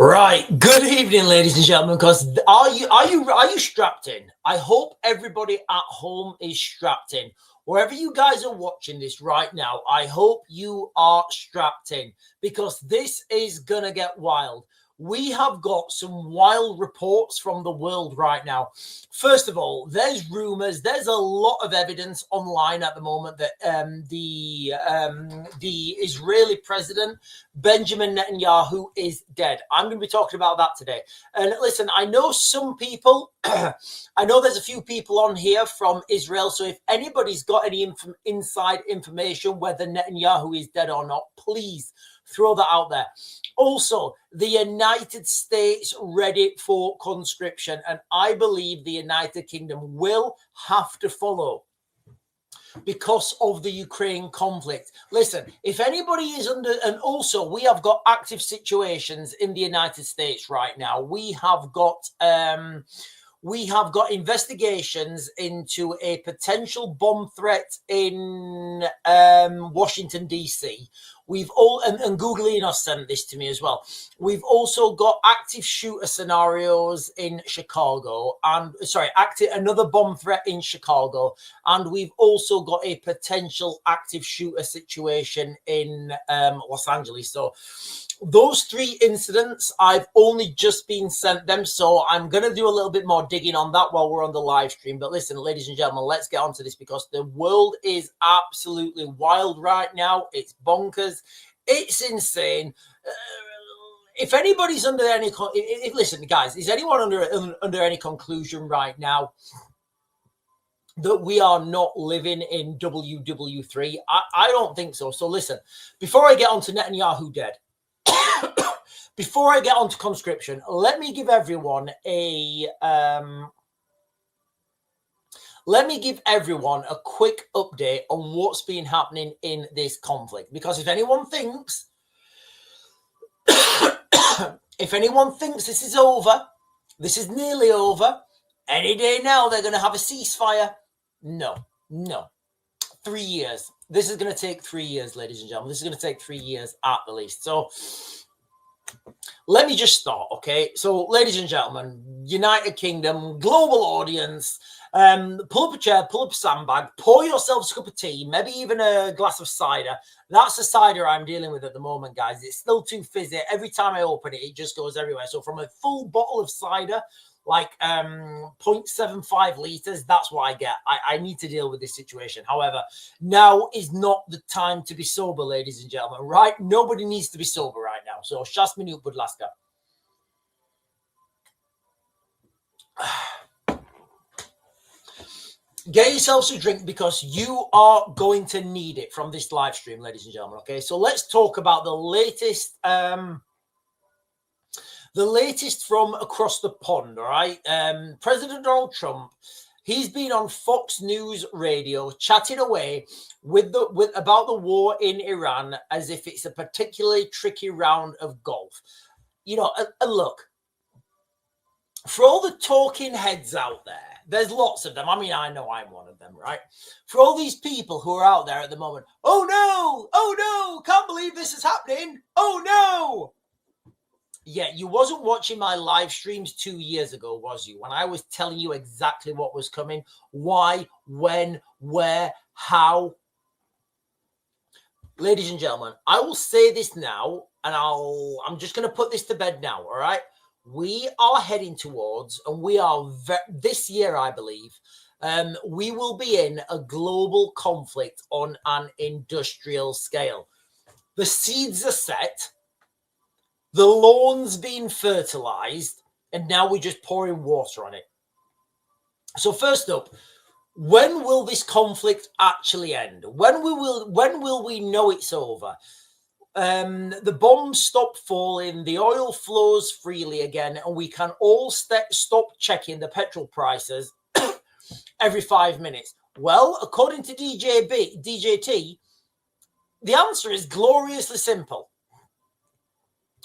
Right. Good evening, ladies and gentlemen. Because are you strapped in? I hope everybody at home is strapped in. Wherever you guys are watching this right now, I hope you are strapped in because this is gonna get wild. We have got some wild reports from the world right now. First of all, there's rumors, there's a lot of evidence online at the moment that the Israeli president Benjamin Netanyahu is dead. I'm going to be talking about that today. And listen, I know some people, I know there's a few people on here from Israel. So if anybody's got any inside information whether Netanyahu is dead or not, please throw that out there. Also, the United States ready for conscription, and I believe the United Kingdom will have to follow because of the Ukraine conflict. Listen, if anybody is under, and also we have got active situations in the United States right now. We have got investigations into a potential bomb threat in Washington, D.C. We've all, and Google Enos sent this to me as well. We've also got active shooter scenarios in Chicago, and another bomb threat in Chicago, and we've also got a potential active shooter situation in Los Angeles. So those three incidents, I've only just been sent them, so I'm going to do a little bit more digging on that while we're on the live stream. But listen, ladies and gentlemen, let's get on to this because the world is absolutely wild right now. It's bonkers. It's insane. If anybody's under any, listen, guys, is anyone under any conclusion right now that we are not living in WW3? I don't think so. So listen, before I get on to Netanyahu dead, before I get on to conscription, let me give everyone a quick update on what's been happening in this conflict. Because if anyone thinks this is over, this is nearly over, any day now they're going to have a ceasefire. No. 3 years. This is going to take 3 years, ladies and gentlemen. This is going to take 3 years at the least. So let me just start, okay? So, ladies and gentlemen, United Kingdom, global audience, pull up a chair, pull up a sandbag, pour yourselves a cup of tea, maybe even a glass of cider. That's the cider I'm dealing with at the moment, guys. It's still too fizzy. Every time I open it, it just goes everywhere. So from a full bottle of cider, like 0.75 liters, that's what I get. I need to deal with this situation. However, now is not the time to be sober, ladies and gentlemen, right? Nobody needs to be sober right now. So, 6 minut, budь ласка. Get yourselves a drink because you are going to need it from this live stream, ladies and gentlemen, okay? So, let's talk about the latest from across the pond, all right? President Donald Trump, he's been on Fox News Radio chatting away about the war in Iran as if it's a particularly tricky round of golf. You know, and look, for all the talking heads out there, there's lots of them. I mean, I know I'm one of them, right? For all these people who are out there at the moment, oh no, can't believe this is happening. Oh no. Yeah, you wasn't watching my live streams 2 years ago, was you? When I was telling you exactly what was coming, why, when, where, how. Ladies and gentlemen, I will say this now, and I'm just going to put this to bed now, all right? We are heading towards, and we are this year, I believe, we will be in a global conflict on an industrial scale. The seeds are set. The lawn's been fertilized, and now we're just pouring water on it. So first up, when will this conflict actually end? When will we know it's over? The bombs stop falling, the oil flows freely again, and we can all stop checking the petrol prices every 5 minutes. Well, according to DJT, the answer is gloriously simple.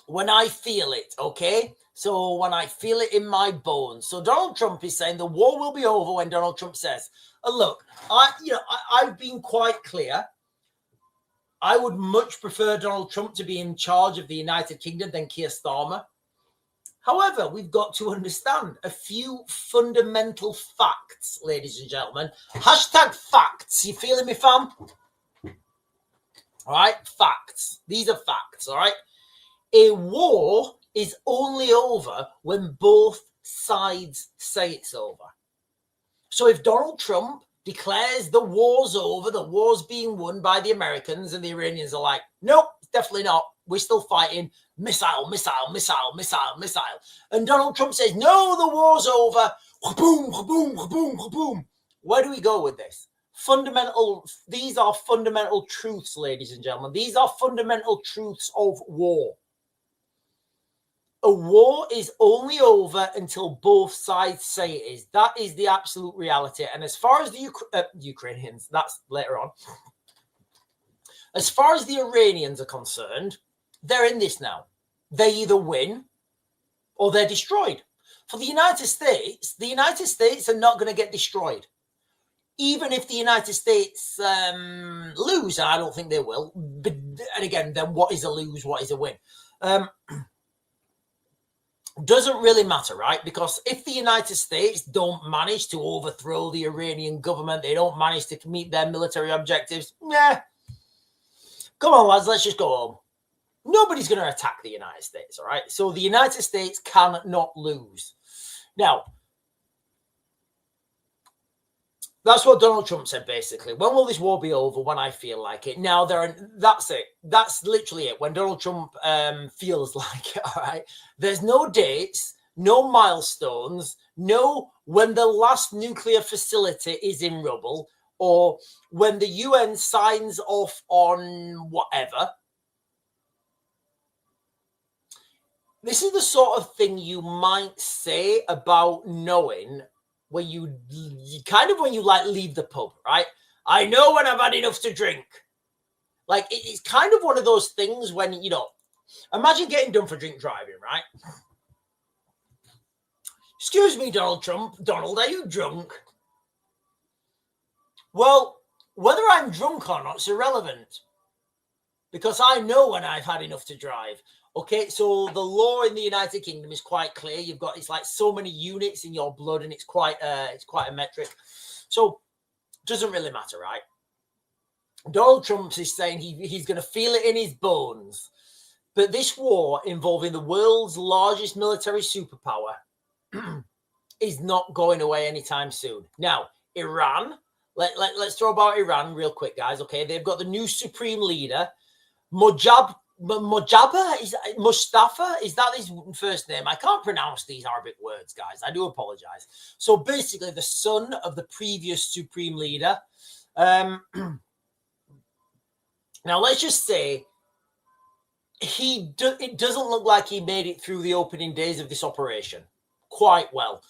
When I feel it, okay? So when I feel it in my bones. So Donald Trump is saying the war will be over when Donald Trump says, look, I've been quite clear. I would much prefer Donald Trump to be in charge of the United Kingdom than Keir Starmer. However, we've got to understand a few fundamental facts, ladies and gentlemen. Hashtag facts. You feeling me, fam? All right, facts. These are facts, all right? A war is only over when both sides say it's over. So if Donald Trump declares the war's over, the war's being won by the Americans, and the Iranians are like, nope, definitely not. We're still fighting. Missile, missile, missile, missile, missile. And Donald Trump says, no, the war's over. Boom, boom, boom, boom. Where do we go with this? These are fundamental truths, ladies and gentlemen. These are fundamental truths of war. A war is only over until both sides say it is. That is the absolute reality. And as far as the Ukrainians, that's later on. As far as the Iranians are concerned, they're in this now. They either win or they're destroyed. For the United States are not going to get destroyed. Even if the United States lose, and I don't think they will. But, and again, then what is a lose? What is a win? Doesn't really matter, right? Because if the United States don't manage to overthrow the Iranian government, they don't manage to meet their military objectives, come on, lads, let's just go home. Nobody's going to attack the United States, all right? So the United States cannot lose. Now, that's what Donald Trump said, basically. When will this war be over? When I feel like it. Now, that's it. That's literally it. When Donald Trump feels like it, all right? There's no dates, no milestones, no when the last nuclear facility is in rubble, or when the UN signs off on whatever. This is the sort of thing you might say about knowing when you leave the pub, right? I know when I've had enough to drink. Like, it's kind of one of those things when, imagine getting done for drink driving, right? Excuse me, Donald Trump. Donald, are you drunk? Well, whether I'm drunk or not is irrelevant, because I know when I've had enough to drive. Okay, so the law in the United Kingdom is quite clear. It's like so many units in your blood, and it's quite a metric. So it doesn't really matter, right? Donald Trump is saying he's going to feel it in his bones. But this war involving the world's largest military superpower is not going away anytime soon. Now, Iran, let's throw about Iran real quick, guys. Okay, they've got the new supreme leader, Mustafa, is that his first name? I can't pronounce these Arabic words, guys. I do apologize. So basically, the son of the previous supreme leader. Now, let's just say it doesn't look like he made it through the opening days of this operation quite well.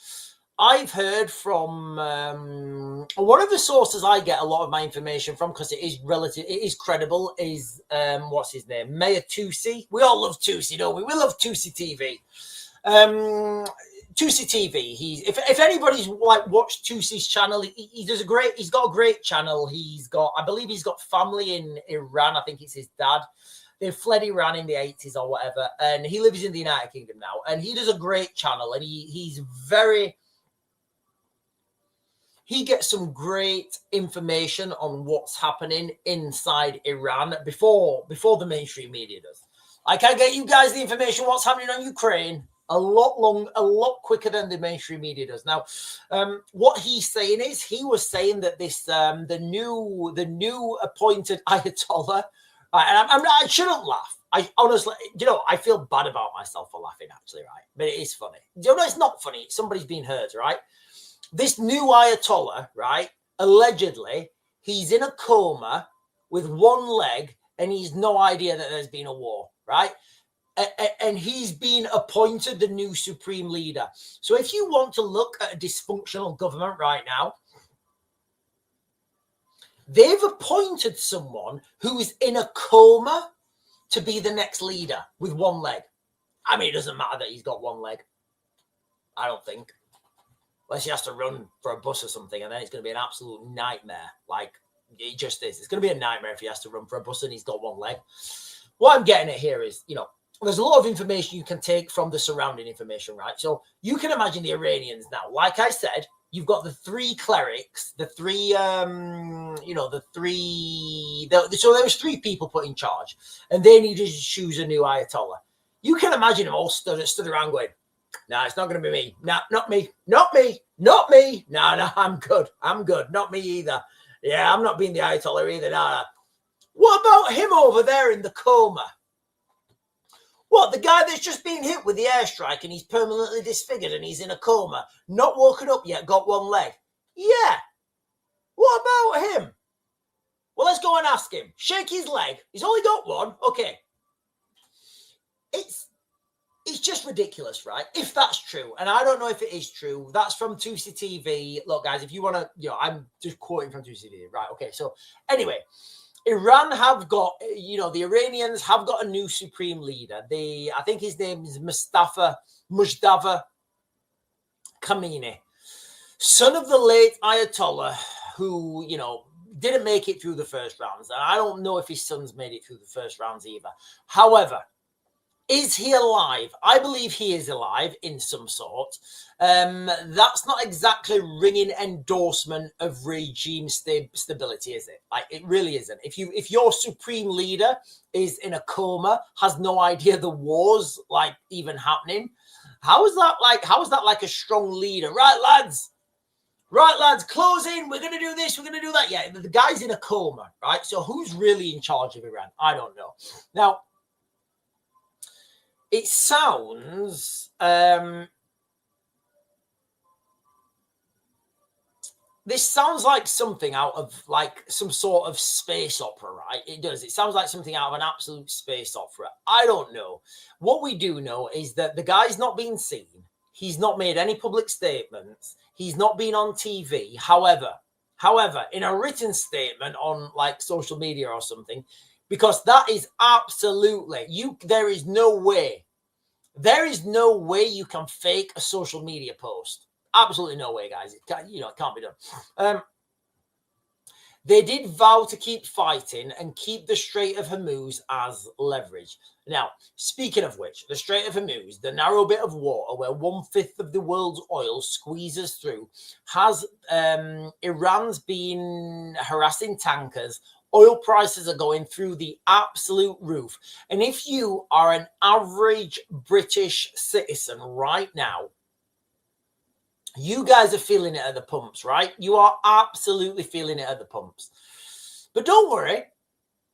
I've heard from one of the sources I get a lot of my information from, because it is credible, is what's his name? Mayor Tusi. We all love Tusi, don't we? We love Tusi TV. Tusi TV. If anybody's watched Tusi's channel, he's got a great channel. I believe he's got family in Iran. I think it's his dad. They fled Iran in the 80s or whatever, and he lives in the United Kingdom now. And he does a great channel, and he gets some great information on what's happening inside Iran before the mainstream media does. I can get you guys the information what's happening on Ukraine a lot quicker than the mainstream media does. Now, what he's saying is, he was saying that this the new appointed Ayatollah, and I shouldn't laugh. I honestly, I feel bad about myself for laughing, actually, right? But it is funny. It's not funny. Somebody's been hurt, right? This new Ayatollah, right, allegedly, he's in a coma with one leg, and he's no idea that there's been a war, right? And he's been appointed the new supreme leader. So if you want to look at a dysfunctional government right now, they've appointed someone who is in a coma to be the next leader with one leg. I mean, it doesn't matter that he's got one leg. I don't think. Unless he has to run for a bus or something, and then it's going to be an absolute nightmare. Like, it just is. It's going to be a nightmare if he has to run for a bus and he's got one leg. What I'm getting at here is, there's a lot of information you can take from the surrounding information, right? So you can imagine the Iranians now. Like I said, you've got the three clerics, the three, so there was three people put in charge, and they needed to choose a new Ayatollah. You can imagine them all stood around going, "No, it's not going to be me. No, not me. Not me. Not me. No, I'm good. I'm good. Not me either. Yeah, I'm not being the Ayatollah either. No. What about him over there in the coma? What, the guy that's just been hit with the airstrike and he's permanently disfigured and he's in a coma, not woken up yet, got one leg? Yeah. What about him? Well, let's go and ask him. Shake his leg. He's only got one. Okay. It's just ridiculous, right? If that's true, and I don't know if it is true. That's from Tusi TV. Look, guys, if you want to, I'm just quoting from Tusi TV. Right, okay. So anyway, Iran have got, the Iranians have got a new supreme leader. I think his name is Mujtaba Khamenei, son of the late Ayatollah, who, didn't make it through the first rounds. And I don't know if his sons made it through the first rounds either. However, is he alive? I believe he is alive in some sort. That's not exactly ringing endorsement of regime stability, is it? Like, it really isn't. If your supreme leader is in a coma, has no idea the war's like even happening, how is that like a strong leader? Right, lads, close in. We're gonna do this. We're gonna do that. Yeah, the guy's in a coma, right? So who's really in charge of Iran? I don't know. Now, it sounds, this sounds like something out of like some sort of space opera, right? It does. It sounds like something out of an absolute space opera. I don't know. What we do know is that the guy's not been seen. He's not made any public statements. He's not been on TV. However, in a written statement on like social media or something, because that is absolutely, there is no way you can fake a social media post. Absolutely no way, guys. It can't be done. They did vow to keep fighting and keep the Strait of Hormuz as leverage. Now, speaking of which, the Strait of Hormuz, the narrow bit of water where 1/5 of the world's oil squeezes through, has Iran's been harassing tankers. Oil prices are going through the absolute roof. And if you are an average British citizen right now, you guys are feeling it at the pumps, right? You are absolutely feeling it at the pumps. But don't worry,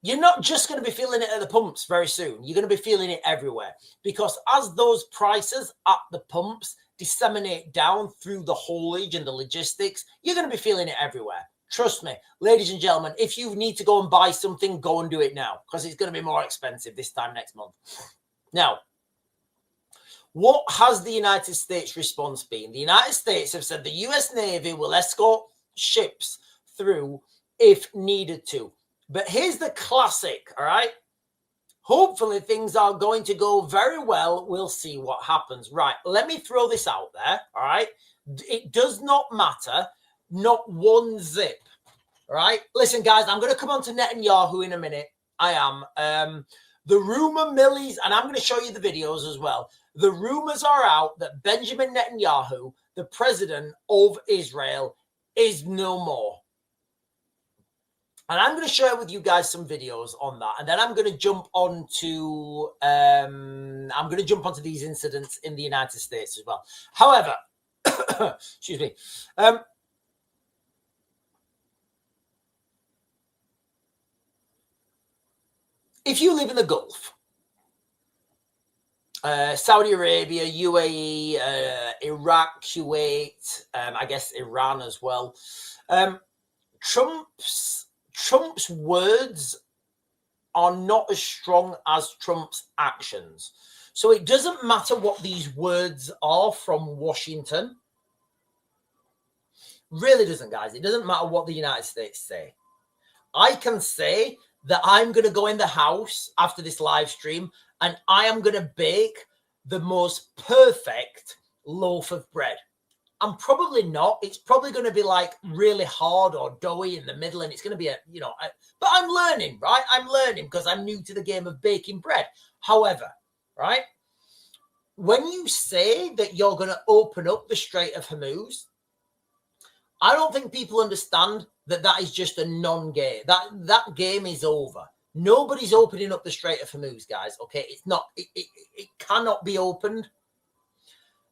you're not just going to be feeling it at the pumps very soon. You're going to be feeling it everywhere. Because as those prices at the pumps disseminate down through the haulage and the logistics, you're going to be feeling it everywhere. Trust me, ladies and gentlemen, if you need to go and buy something, go and do it now, because it's going to be more expensive this time next month. Now, what has the United States response been? The United States have said the US Navy will escort ships through if needed to. But here's the classic, all right? Hopefully things are going to go very well. We'll see what happens. Right, let me throw this out there, all right? It does not matter. Not one zip. All right. Listen, guys, I'm going to come on to Netanyahu in a minute. I am. The rumor millies, and I'm going to show you the videos as well. The rumors are out that Benjamin Netanyahu, the president of Israel, is no more. And I'm going to share with you guys some videos on that. And then I'm going to jump onto these incidents in the United States as well. However, excuse me. If you live in the Gulf, Saudi Arabia, UAE, Iraq, Kuwait, I guess Iran as well, Trump's words are not as strong as Trump's actions. So it doesn't matter what these words are from Washington. Really doesn't, guys. It doesn't matter what the United States say. I can say that I'm going to go in the house after this live stream and I am going to bake the most perfect loaf of bread. I'm probably not. It's probably going to be like really hard or doughy in the middle, and it's going to be but I'm learning, right? I'm learning because I'm new to the game of baking bread. However, right? When you say that you're going to open up the Strait of Hormuz, I don't think people understand that that is just a non-game. That game is over. Nobody's opening up the Strait of Hormuz, guys. Okay, it's not. It cannot be opened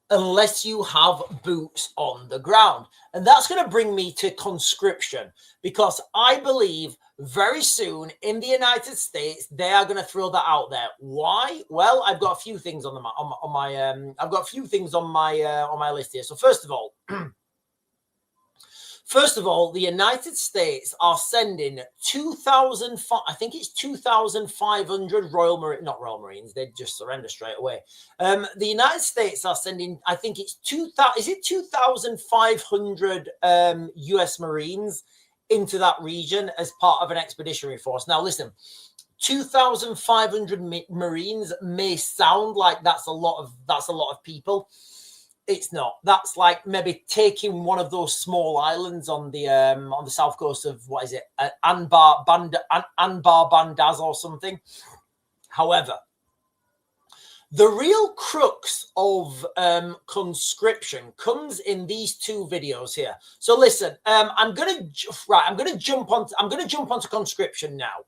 unless you have boots on the ground. And that's going to bring me to conscription, because I believe very soon in the United States they are going to throw that out there. Why? Well, I've got a few things on my I've got a few things on my list here. So first of all, the United States are sending 2,000, I think it's 2,500 not Royal Marines, they'd just surrender straight away. The United States are sending, I think it's 2,500 US Marines into that region as part of an expeditionary force. Now, listen, 2,500 Marines may sound like that's a lot of people. It's not. That's like maybe taking one of those small islands on the south coast of, what is it, Anbar Bandaz or something. However, the real crux of conscription comes in these two videos here. So listen, I'm gonna jump onto conscription now.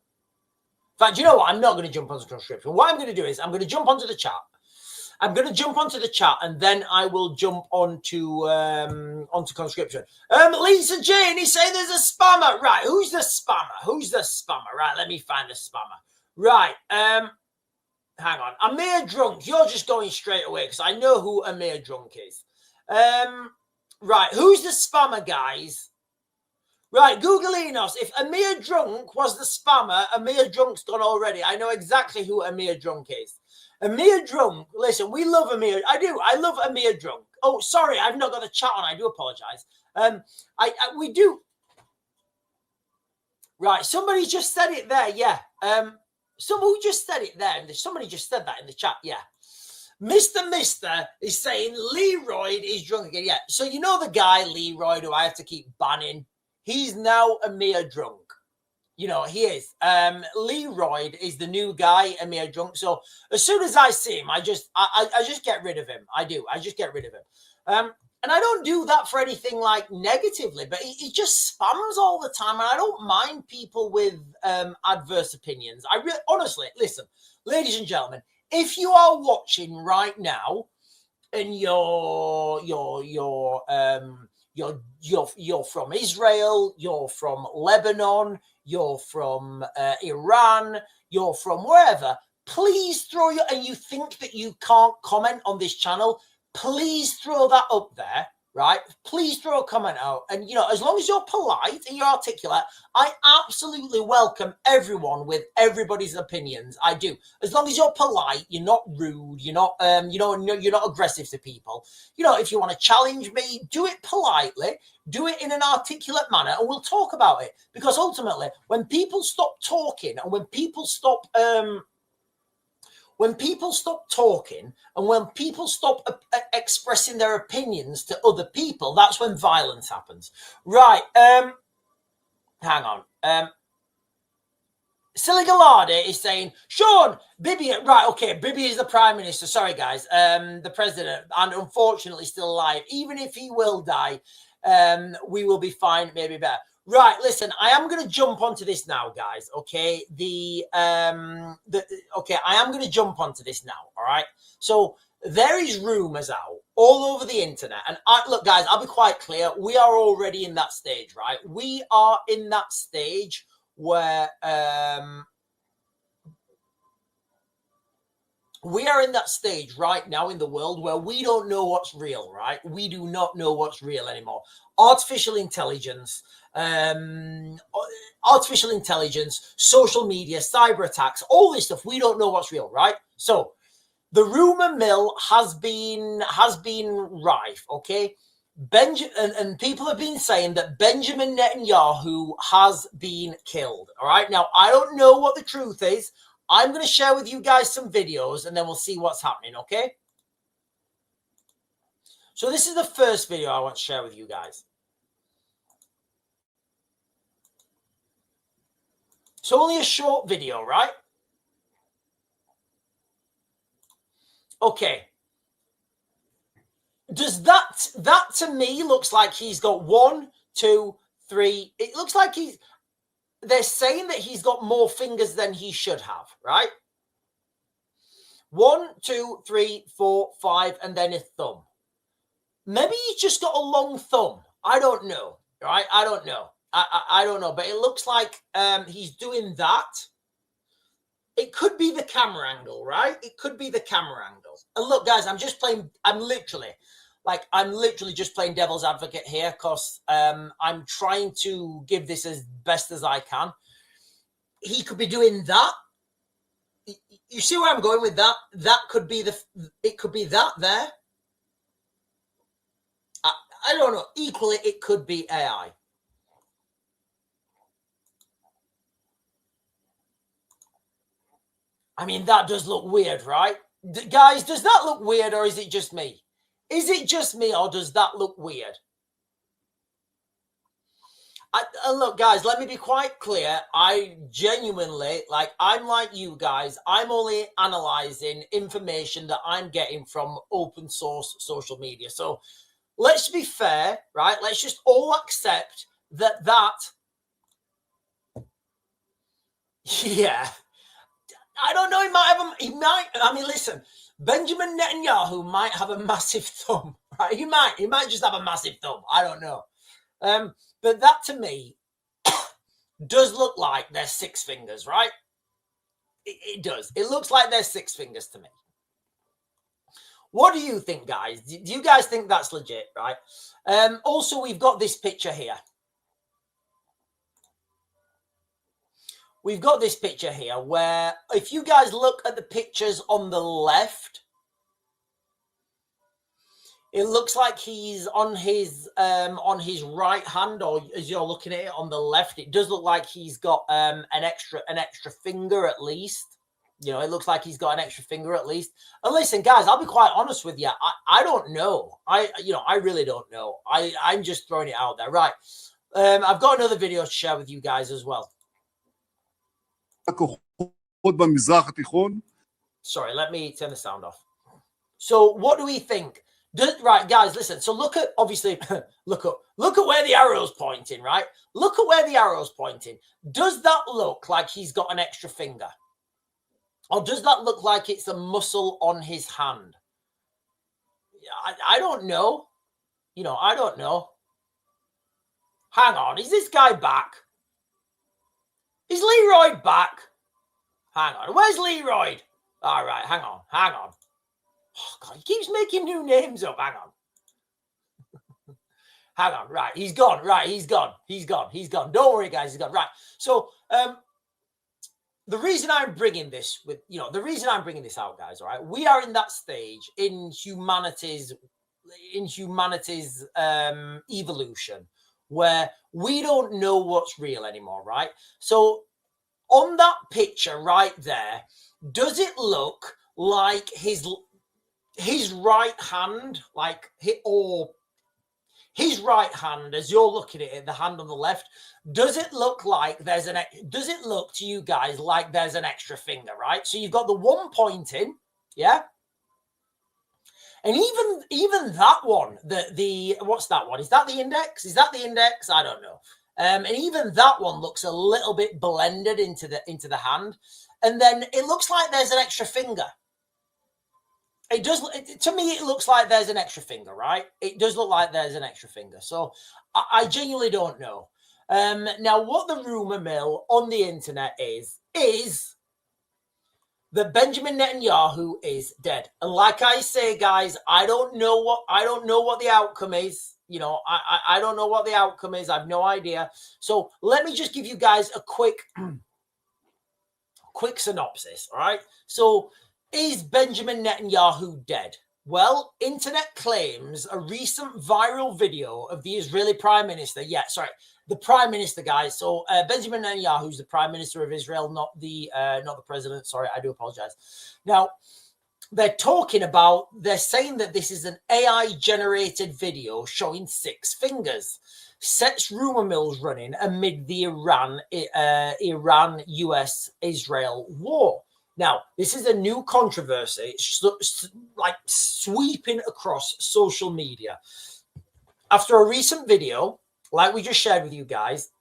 In fact, you know what? I'm not going to jump onto conscription. What I'm going to do is I'm going to jump onto the chat. And then I will jump onto conscription. Lisa Jane is saying there's a spammer. Right, who's the spammer? Right, let me find the spammer. Right, hang on. Amir Drunk, you're just going straight away because I know who Amir Drunk is. Right, who's the spammer, guys? Right, Googleinos, if Amir Drunk was the spammer, Amir Drunk's gone already. I know exactly who Amir Drunk is. Amir Drunk, listen, we love Amir. I love Amir Drunk. Oh, sorry, I've not got the chat on. I do apologize. We do. Right, somebody just said it there. Yeah. Somebody just said it there. Somebody just said that in the chat. Yeah. Mr. is saying Leroy is drunk again. Yeah. So you know the guy Leroy who I have to keep banning. He's now Amir Drunk. You know, he is. Leroy is the new guy, Amir Drunk. So as soon as I see him, I just get rid of him. I do. I just get rid of him. And I don't do that for anything like negatively, but he just spams all the time. And I don't mind people with adverse opinions. Honestly, listen, ladies and gentlemen, if you are watching right now and you're from Israel, you're from Lebanon, you're from Iran, you're from wherever, please and you think that you can't comment on this channel, please throw that up there, right? Please throw a comment out. And, you know, as long as you're polite and you're articulate, I absolutely welcome everyone with everybody's opinions. I do. As long as you're polite, you're not rude, you're not, you're not aggressive to people. You know, if you want to challenge me, do it politely, do it in an articulate manner, and we'll talk about it. Because ultimately, when people stop talking and when people stop, talking and when people stop expressing their opinions to other people, that's when violence happens. Right. Hang on. Silly Gallardi is saying, Sean, Bibi, right, okay, Bibi is the Prime Minister. Sorry, guys. The President, and unfortunately still alive. Even if he will die, we will be fine, maybe better. Right, listen, I am going to jump onto this now, guys, okay? I am going to jump onto this now, all right? So there is rumors out all over the internet. And look, guys, I'll be quite clear. We are already in that stage, right? We are in that stage where we are in that stage right now in the world where we don't know what's real, right? We do not know what's real anymore. Artificial intelligence, social media, cyber attacks, all this stuff, we don't know what's real, right? So the rumor mill has been rife, okay? And people have been saying that Benjamin Netanyahu has been killed, all right? Now, I don't know what the truth is. I'm going to share with you guys some videos and then we'll see what's happening, okay? So this is the first video I want to share with you guys. It's only a short video, right? Okay. Does that to me looks like he's got 1, 2, 3. It looks like they're saying that he's got more fingers than he should have, right? 1, 2, 3, 4, 5, and then a thumb. Maybe he's just got a long thumb. I don't know, right? I don't know. I don't know, but it looks like he's doing that. It could be the camera angle, right? It could be the camera angle. And look, guys, I'm literally just playing devil's advocate here because I'm trying to give this as best as I can. He could be doing that. You see where I'm going with that? That could be it could be that there. I don't know. Equally, it could be AI. I mean, that does look weird, right? Guys, does that look weird or is it just me? Is it just me or does that look weird? And look, guys, let me be quite clear. I genuinely, I'm like you guys. I'm only analyzing information that I'm getting from open source social media. So let's be fair, right? Let's just all accept that. Yeah. I don't know. He might. I mean, listen, Benjamin Netanyahu might have a massive thumb, right? He might just have a massive thumb. I don't know. But that to me does look like there's 6 fingers, right? It does. It looks like there's 6 fingers to me. What do you think, guys? Do you guys think that's legit, right? Also, we've got this picture here. We've got this picture here where if you guys look at the pictures on the left, it looks like he's on his right hand, or as you're looking at it on the left, it does look like he's got an extra finger at least. You know, it looks like he's got an extra finger at least. And listen, guys, I'll be quite honest with you. I don't know. I really don't know. I'm just throwing it out there. Right. I've got another video to share with you guys as well. Sorry, let me turn the sound off. So what do we think? Right, guys, listen. So look at, obviously, look at where the arrow's pointing, right? Look at where the arrow's pointing. Does that look like he's got an extra finger? Or does that look like it's a muscle on his hand? I don't know. You know, I don't know. Hang on. Is this guy back? Is Leroy back? Hang on. Where's Leroy? All right. Hang on. Oh, God. He keeps making new names up. Hang on. Hang on. Right. He's gone. Right. He's gone. Don't worry, guys. He's gone. Right. So, the reason I'm bringing this out, guys, all right, we are in that stage in humanity's evolution where we don't know what's real anymore, right? So on that picture right there, does it look like his right hand, his right hand, as you're looking at it, the hand on the left, does it look to you guys like there's an extra finger, right? So you've got the one pointing, yeah? And even that one, what's that one? Is that the index? I don't know. And even that one looks a little bit blended into the hand. And then it looks like there's an extra finger. It does. To me, it looks like there's an extra finger, right? It does look like there's an extra finger. So I genuinely don't know. Now, what the rumor mill on the internet is that Benjamin Netanyahu is dead. And like I say, guys, I don't know what the outcome is. You know, I don't know what the outcome is. I have no idea. So let me just give you guys a quick synopsis. All right. So is Benjamin Netanyahu dead? Well, internet claims a recent viral video of the Israeli prime minister. Yeah, sorry, the prime minister, guys. So Benjamin Netanyahu is the prime minister of Israel, not the president. Sorry, I do apologize. Now, they're saying that this is an AI-generated video showing 6 fingers. Sets rumor mills running amid the Iran-US-Israel war. Now, this is a new controversy, like sweeping across social media. After a recent video, like we just shared with you guys,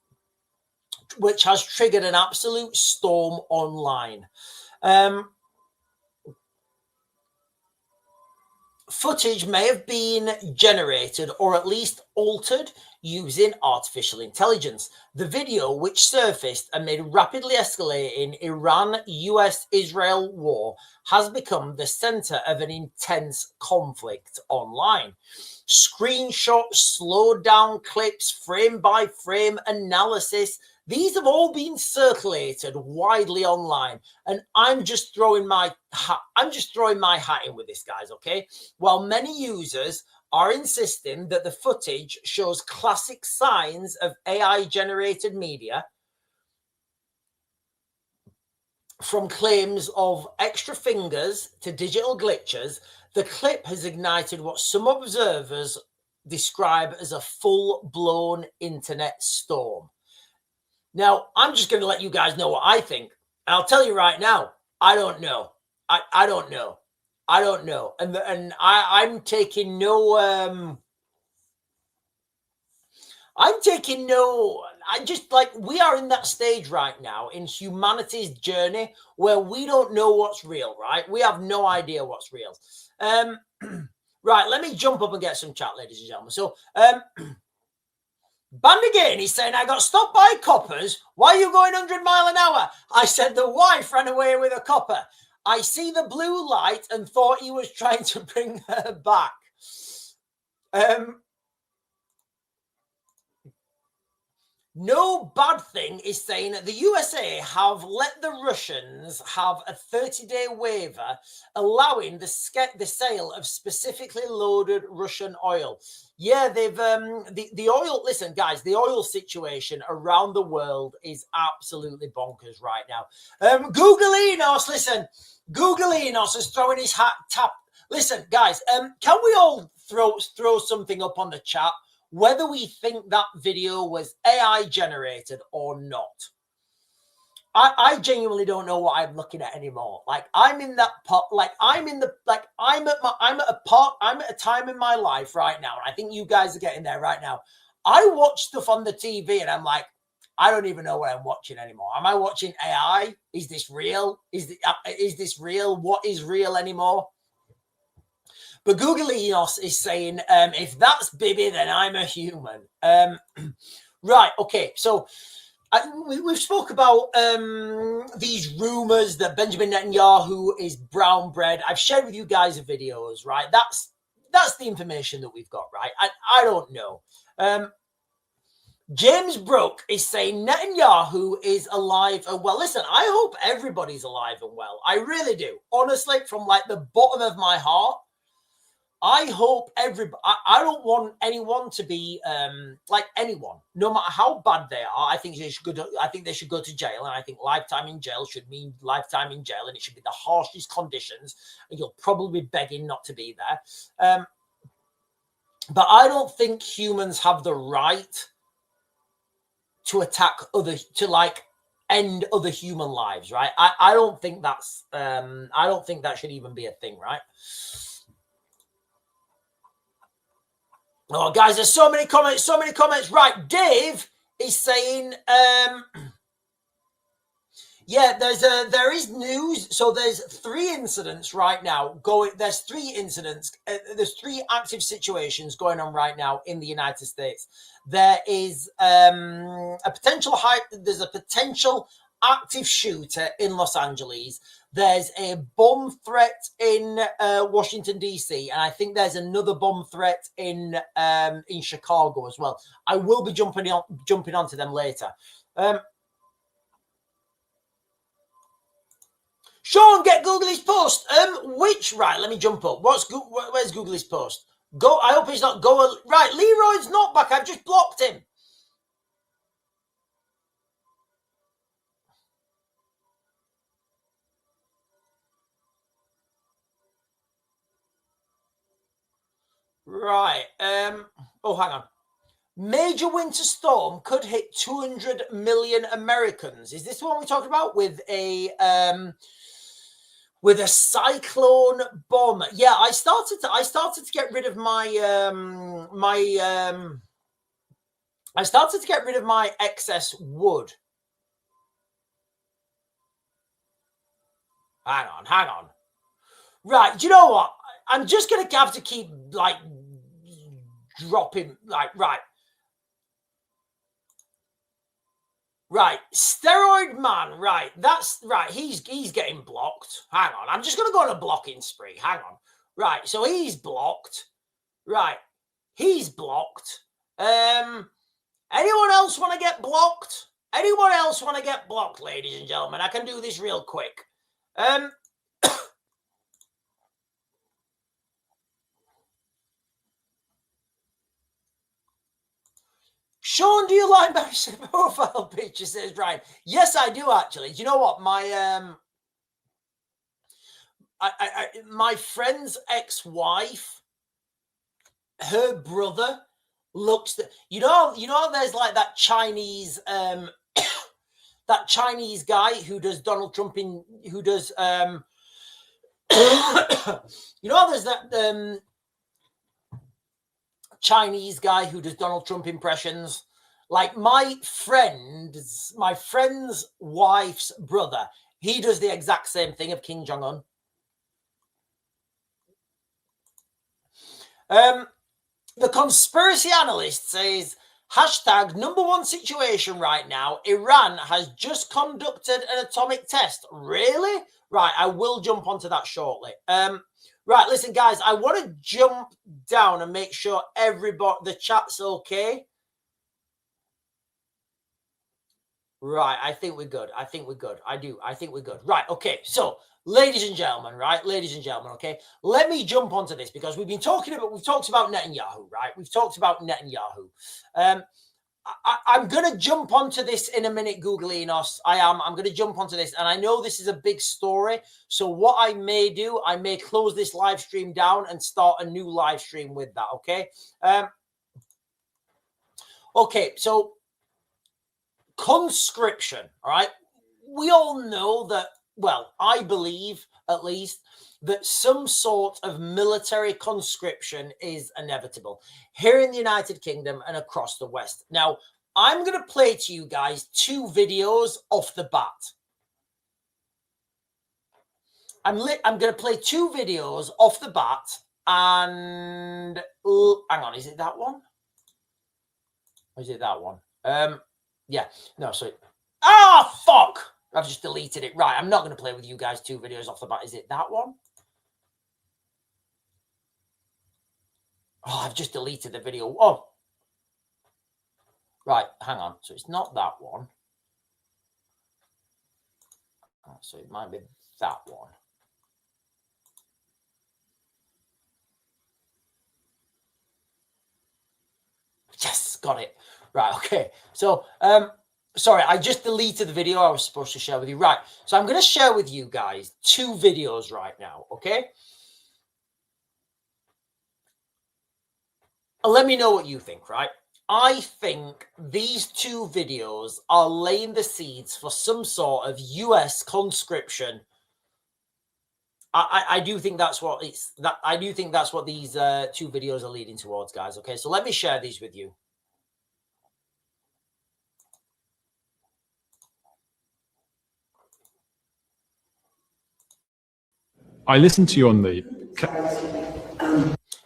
which has triggered an absolute storm online. Footage may have been generated or at least altered using artificial intelligence. The video, which surfaced amid rapidly escalating Iran-US-Israel war, has become the center of an intense conflict online. Screenshots, slowed down clips, frame by frame analysis, these have all been circulated widely online, and I'm just throwing my hat in with this, guys, okay? While many users are insisting that the footage shows classic signs of AI-generated media, from claims of extra fingers to digital glitches, the clip has ignited what some observers describe as a full-blown internet storm. Now, I'm just going to let you guys know what I think. And I'll tell you right now, I don't know. I don't know. I don't know. And I'm taking no... I just, like, we are in that stage right now in humanity's journey where we don't know what's real, right? We have no idea what's real. Right, let me jump up and get some chat, ladies and gentlemen. So, Band again, he's saying, I got stopped by coppers. Why are you going 100 miles an hour? I said the wife ran away with a copper. I see the blue light and thought he was trying to bring her back. No Bad Thing is saying that the USA have let the Russians have a 30-day waiver allowing the sale of specifically loaded Russian oil. Yeah, they've the oil. Listen, guys, the oil situation around the world is absolutely bonkers right now. Google Enos, listen, Google Enos is throwing his hat tap. Listen, guys, can we all throw something up on the chat? Whether we think that video was AI generated or not. I genuinely don't know what I'm looking at anymore. Like, I'm in that pot, like I'm at a time in my life right now, and I think you guys are getting there right now. I watch stuff on the TV and I'm like, I don't even know what I'm watching anymore. Am I watching AI? Is this real? Is this real? What is real anymore? But Google Enos is saying, if that's Bibi, then I'm a human. Right, okay. So we've spoke about these rumors that Benjamin Netanyahu is brown bread. I've shared with you guys videos, right? That's the information that we've got, right? I don't know. James Brook is saying Netanyahu is alive and well. Listen, I hope everybody's alive and well. I really do. Honestly, from like the bottom of my heart, I hope I don't want anyone to be like anyone, no matter how bad they are. I think they should go to jail, and I think lifetime in jail should mean lifetime in jail, and it should be the harshest conditions, and you'll probably be begging not to be there. But I don't think humans have the right to attack end other human lives, right? I don't think that's I don't think that should even be a thing, right? Oh, guys, there's so many comments. Right, Dave is saying, yeah, there is news. So there's 3 incidents right now going. There's 3 incidents. There's 3 active situations going on right now in the United States. There is There's a potential active shooter in Los Angeles. There's a bomb threat in Washington, D.C., and I think there's another bomb threat in Chicago as well. I will be jumping onto them later. Sean, get Googly's post. Right, let me jump up. Where's Googly's post? Go. I hope he's not go. Right, Leroy's not back. I've just blocked him. Right. Oh, hang on. Major winter storm could hit 200 million Americans. Is this the one we talked about with a with a cyclone bomb. Yeah, I started to get rid of my I started to get rid of my excess wood. Hang on. Right, do you know what? I'm just gonna have to keep like dropping right. Steroid man, right? That's right. He's getting blocked. Hang on, I'm just gonna go on a blocking spree. Hang on. Right, so he's blocked. Right, he's blocked. Anyone else want to get blocked? Anyone else want to get blocked, ladies and gentlemen? I can do this real quick. Sean, do you like my profile picture? Says Ryan. Yes, I do actually. Do you know what? My my friend's ex-wife, her brother looks you know there's like that Chinese that Chinese guy who does Donald Trump in who does you know there's that Chinese guy who does Donald Trump impressions. Like my friend's wife's brother, he does the exact same thing of Kim Jong-un. The conspiracy analyst says, hashtag #1 situation right now. Iran has just conducted an atomic test. Really? Right, I will jump onto that shortly. Right, listen, guys, I want to jump down and make sure everybody, the chat's okay. Right, I think we're good. I think we're good. I think we're good. Right, okay. So, ladies and gentlemen, okay, let me jump onto this because we've talked about Netanyahu, right? We've talked about Netanyahu. I'm going to jump onto this in a minute, Googleinos. I'm going to jump onto this, and I know this is a big story. So what I may do, I may close this live stream down and start a new live stream with that, okay? Okay, so conscription, all right? We all know that, well, I believe at least that some sort of military conscription is inevitable here in the United Kingdom and across the West. Now, I'm going to play to you guys 2 videos off the bat. I'm going to play 2 videos off the bat, and hang on, is it that one? Or is it that one? Yeah, no, so fuck! I've just deleted it. Right, I'm not going to play with you guys 2 videos off the bat. Is it that one? Oh, I've just deleted the video. Oh, right, hang on. So it's not that one. So it might be that one. Yes, got it. Right, okay. So, sorry, I just deleted the video I was supposed to share with you. Right, so I'm going to share with you guys 2 videos right now, okay? Let me know what you think, right? I think these 2 videos are laying the seeds for some sort of US conscription. I do think that's what I do think that's what these 2 videos are leading towards, guys. Okay, so let me share these with you. I listened to you on the.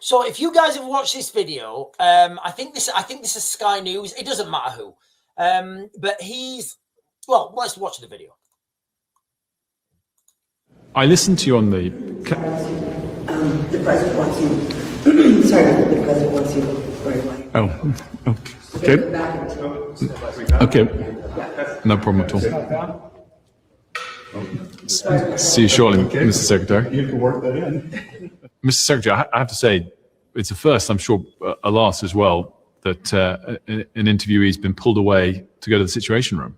So if you guys have watched this video, I think this is Sky News. It doesn't matter who, but well, let's watch the video. I listened to you on the. The president wants you. Sorry, the president wants you right away. Oh, okay. Okay. No problem at all. See you shortly, Mr. Secretary. You can work that in. Mr. Secretary, I have to say, it's a first, I'm sure a last as well, that an interviewee's been pulled away to go to the Situation Room.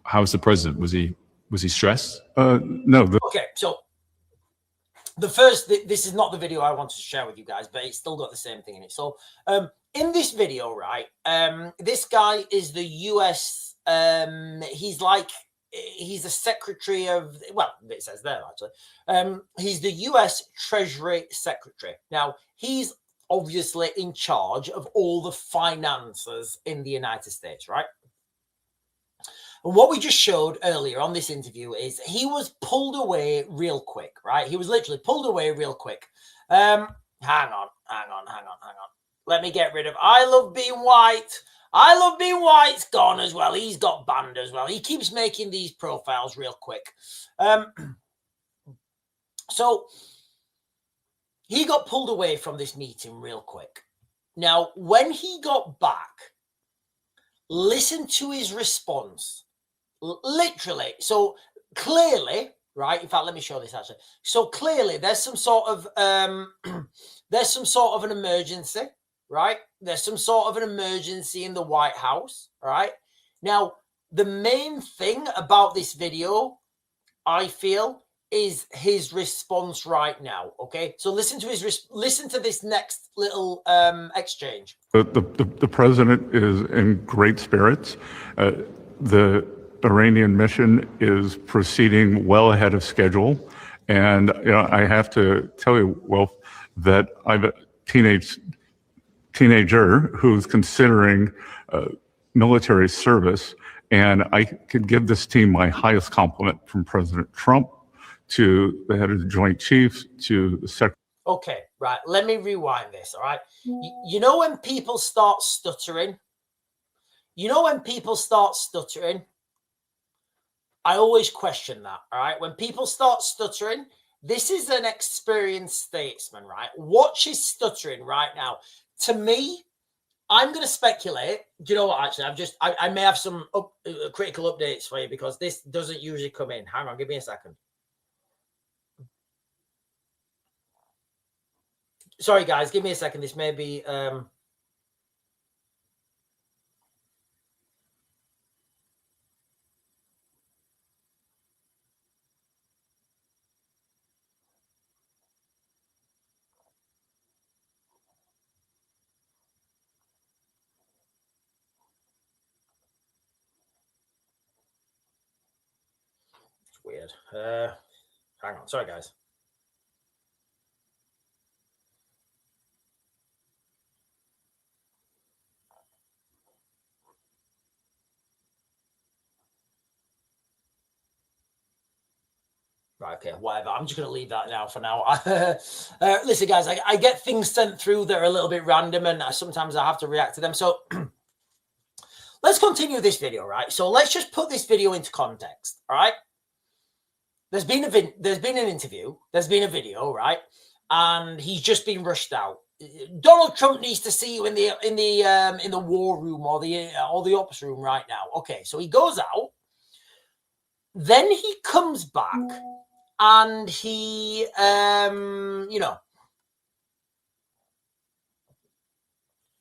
How was the president? Was he stressed? No. Okay, so this is not the video I wanted to share with you guys, but it's still got the same thing in it. So in this video, right, this guy is the US, he's like he's the Secretary of, well, it says there actually. He's the US Treasury Secretary. Now, he's obviously in charge of all the finances in the United States, right? And what we just showed earlier on this interview is he was pulled away real quick, right? He was literally pulled away real quick. Hang on. Let me get rid of I Love Being White. I Love Being White's gone as well. He's got banned as well. He keeps making these profiles real quick. So he got pulled away from this meeting real quick. Now, when he got back, listen to his response. Literally. So clearly, right? In fact, let me show this actually. So clearly, there's some sort of an emergency, right? There's some sort of an emergency in the White House, right? Now, the main thing about this video, I feel, is his response right now. Okay, so listen to this next little exchange. The president is in great spirits. The Iranian mission is proceeding well ahead of schedule, and I have to tell you, Wolf, that I've a teenager who's considering military service, and I could give this team my highest compliment, from President Trump to the head of the Joint Chiefs to the Secretary. Okay, right. Let me rewind this, all right? You know when people start stuttering? I always question that, all right? When people start stuttering, this is an experienced statesman, right? Watch his stuttering right now. To me, I'm going to speculate. Do you know what, actually? I may have some critical updates for you, because this doesn't usually come in. Hang on, give me a second. Sorry, guys, give me a second. This may be... it's weird. Hang on. Sorry, guys. Right, okay, whatever. I'm just going to leave that now for now. Listen, guys, I get things sent through that are a little bit random, and sometimes I have to react to them. So let's continue this video, right? So let's just put this video into context, all right? There's been an interview, there's been a video, right? And he's just been rushed out. Donald Trump needs to see you in the war room or the ops room right now. Okay, so he goes out. Then he comes back, and he,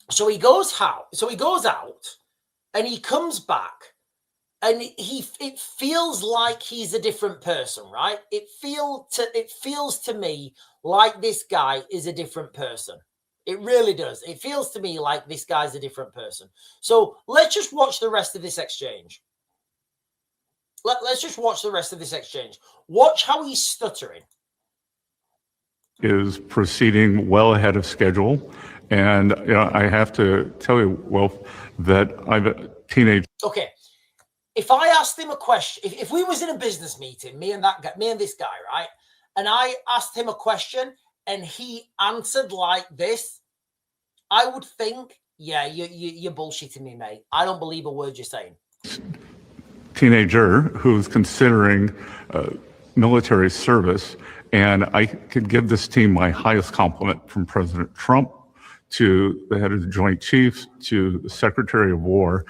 so he goes out, and he comes back, and it feels like he's a different person, right? It feels to me like this guy is a different person. It really does. It feels to me like this guy's a different person. So let's just watch the rest of this exchange. Let's just watch the rest of this exchange. Watch how he's stuttering. Is proceeding well ahead of schedule. And I have to tell you, Wolf, that I've a teenage... Okay. If I asked him a question, if we was in a business meeting, me and this guy, right? And I asked him a question and he answered like this, I would think, yeah, you're bullshitting me, mate. I don't believe a word you're saying. Teenager who's considering military service, and I could give this team my highest compliment, from President Trump to the head of the Joint Chiefs to the Secretary of War.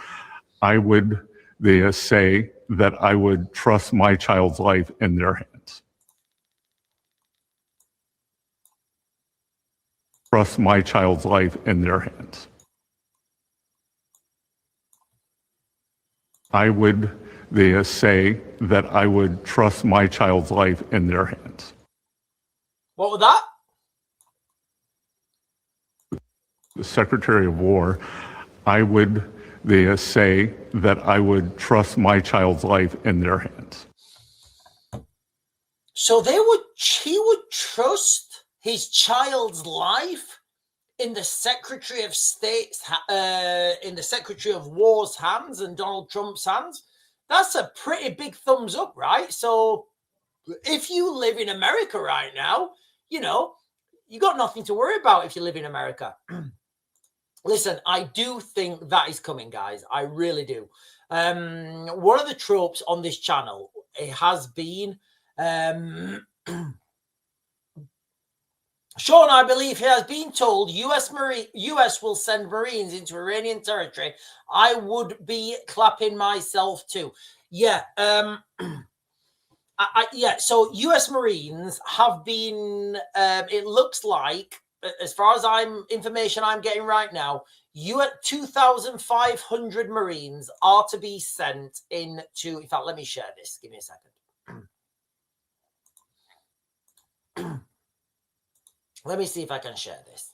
I would say that I would trust my child's life in their hands. Trust my child's life in their hands. I would say that I would trust my child's life in their hands. What was that? The Secretary of War, I would the say that I would trust my child's life in their hands. So he would trust his child's life in the Secretary of State's, in the Secretary of War's hands and Donald Trump's hands. That's a pretty big thumbs up, right? So if you live in America right now, you know, you got nothing to worry about if you live in America. Listen, I do think that is coming, guys. I really do. One of the tropes on this channel, it has been, Sean, I believe he has been told US will send Marines into Iranian territory. I would be clapping myself too. Yeah. Yeah. So US Marines have been, it looks like, as far as information I'm getting right now, 2,500 Marines are to be sent into, in fact, let me share this. Give me a second. Let me see if I can share this.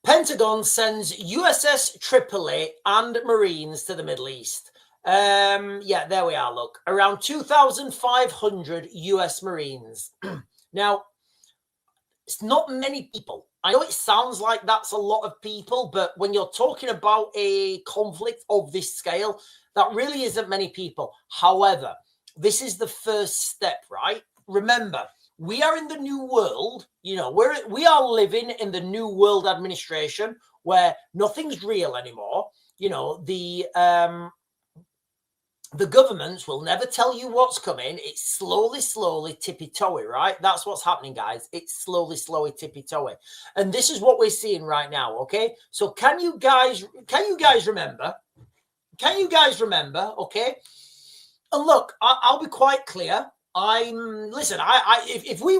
Pentagon sends USS Tripoli and Marines to the Middle East. Yeah, there we are. Look, around 2,500 US Marines. Now, it's not many people. I know it sounds like that's a lot of people, but when you're talking about a conflict of this scale, that really isn't many people. However, this is the first step, right? Remember, we are in the new world. You know, we are living in the new world administration where nothing's real anymore. You know, the governments will never tell you what's coming. It's slowly tippy-toey, right? That's what's happening, guys. It's slowly tippy-toey. And this is what we're seeing right now, okay? So can you guys remember? Can you guys remember, okay? And look, I'll be quite clear. Listen, if we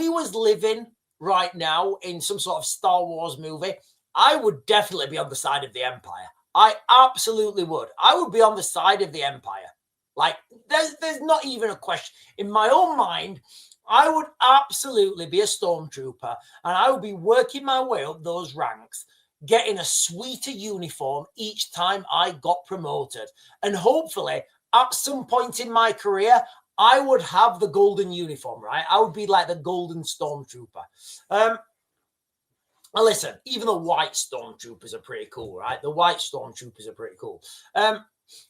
was living right now in some sort of Star Wars movie, I would definitely be on the side of the Empire. I absolutely would. I would be on the side of the Empire. Like, there's not even a question. In my own mind, I would absolutely be a stormtrooper, and I would be working my way up those ranks, getting a sweeter uniform each time I got promoted. And hopefully, at some point in my career, I would have the golden uniform, right? I would be like the golden stormtrooper. Now listen, even the white stormtroopers are pretty cool, right? The white stormtroopers are pretty cool.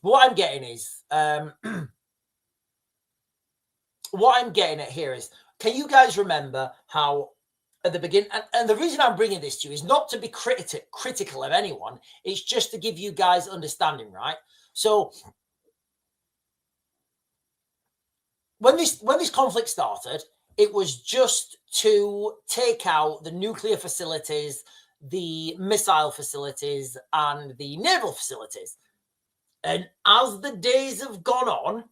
What I'm getting is, what I'm getting at here is, can you guys remember how at the beginning, and the reason I'm bringing this to you is not to be critical of anyone, it's just to give you guys understanding, right? So when this conflict started, it was just to take out the nuclear facilities, the missile facilities, and the naval facilities. And as the days have gone on,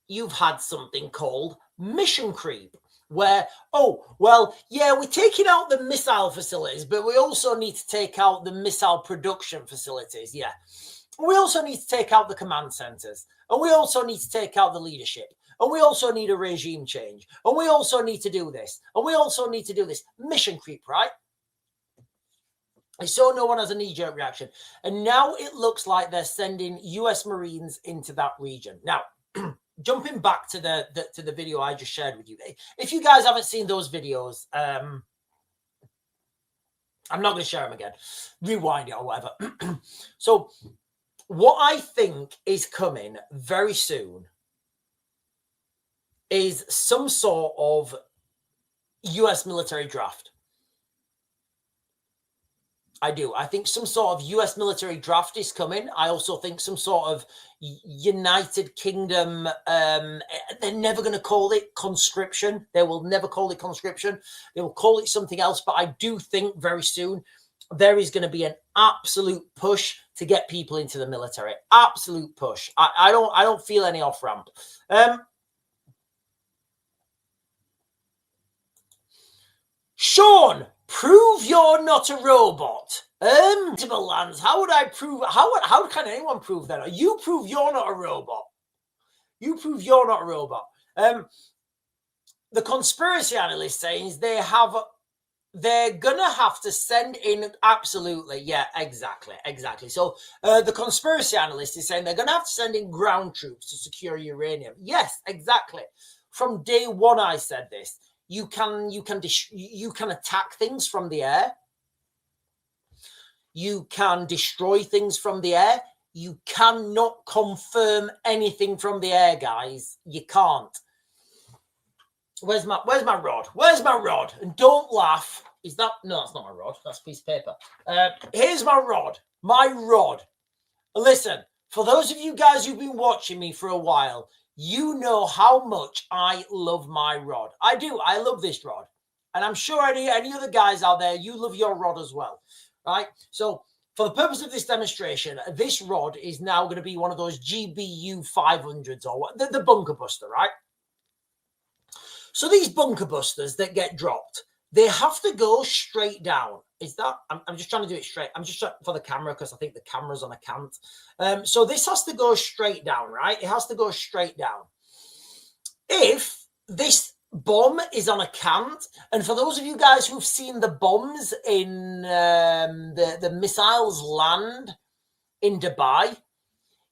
you've had something called mission creep, where, oh, well, yeah, we're taking out the missile facilities, but we also need to take out the missile production facilities. Yeah. We also need to take out the command centers, and we also need to take out the leadership, and we also need a regime change, and we also need to do this, and we also need to do this. Mission creep, right? I saw no one has a knee-jerk reaction. And now it looks like they're sending US Marines into that region. Now, jumping back to the video I just shared with you. If you guys haven't seen those videos, I'm not going to share them again. Rewind it or whatever. So what I think is coming very soon is some sort of US military draft. I do. I think some sort of US military draft is coming. I also think some sort of United Kingdom, they're never going to call it conscription. They will never call it conscription. They will call it something else. But I do think very soon there is going to be an absolute push to get people into the military. Absolute push. I don't feel any off ramp. Sean, prove you're not a robot. Lands, how would I prove? How can anyone prove that? You prove you're not a robot. You prove you're not a robot. The conspiracy analyst saying they have they're gonna have to send in, absolutely, yeah, exactly. So the conspiracy analyst is saying they're gonna have to send in ground troops to secure uranium. Yes, exactly. From day one, I said this. You can attack things from the air. You can destroy things from the air. You cannot confirm anything from the air, guys. You can't. Where's my rod? Where's my rod? And don't laugh. Is that, no, that's not my rod. That's a piece of paper. Here's my rod. My rod. Listen, for those of you guys who've been watching me for a while, you know how much I love my rod. I do. I love this rod. And I'm sure any other guys out there, you love your rod as well. Right? So for the purpose of this demonstration, this rod is now going to be one of those GBU 500s or what, the bunker buster, right? So these bunker busters that get dropped, they have to go straight down. Is that, I'm just trying to do it straight. I'm just trying for the camera because I think the camera's on a cant. So this has to go straight down, right? It has to go straight down. If this bomb is on a cant, and for those of you guys who've seen the bombs in the missiles land in Dubai,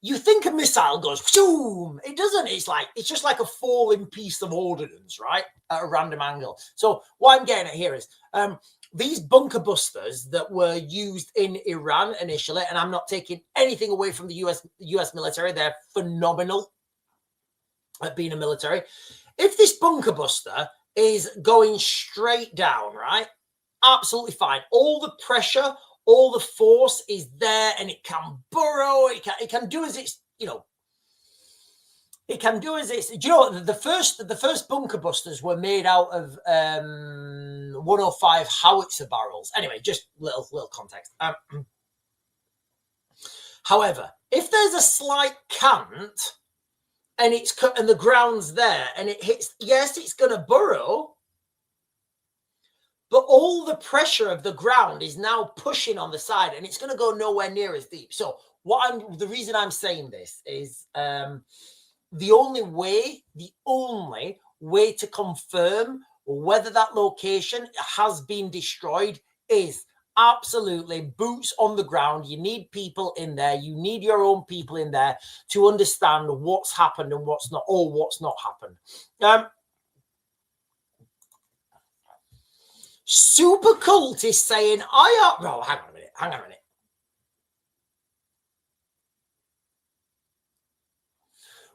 you think a missile goes boom. It doesn't. It's just like a falling piece of ordnance, right, at a random angle. So what I'm getting at here is these bunker busters that were used in Iran initially, and I'm not taking anything away from the US military. They're phenomenal at being a military. If this bunker buster is going straight down, right, absolutely fine. All the pressure, all the force is there, and it can burrow. It can do as it's, you know, it can do as it's. Do you know what? The first bunker busters were made out of 105 howitzer barrels. Anyway, just little context. However, if there's a slight cant, and it's cut and the ground's there and it hits, yes, it's going to burrow, but all the pressure of the ground is now pushing on the side and it's going to go nowhere near as deep. So the reason I'm saying this is the only way to confirm whether that location has been destroyed is absolutely boots on the ground. You need people in there. You need your own people in there to understand what's happened and what's not, or what's not happened. Super Cult is saying, hang on a minute.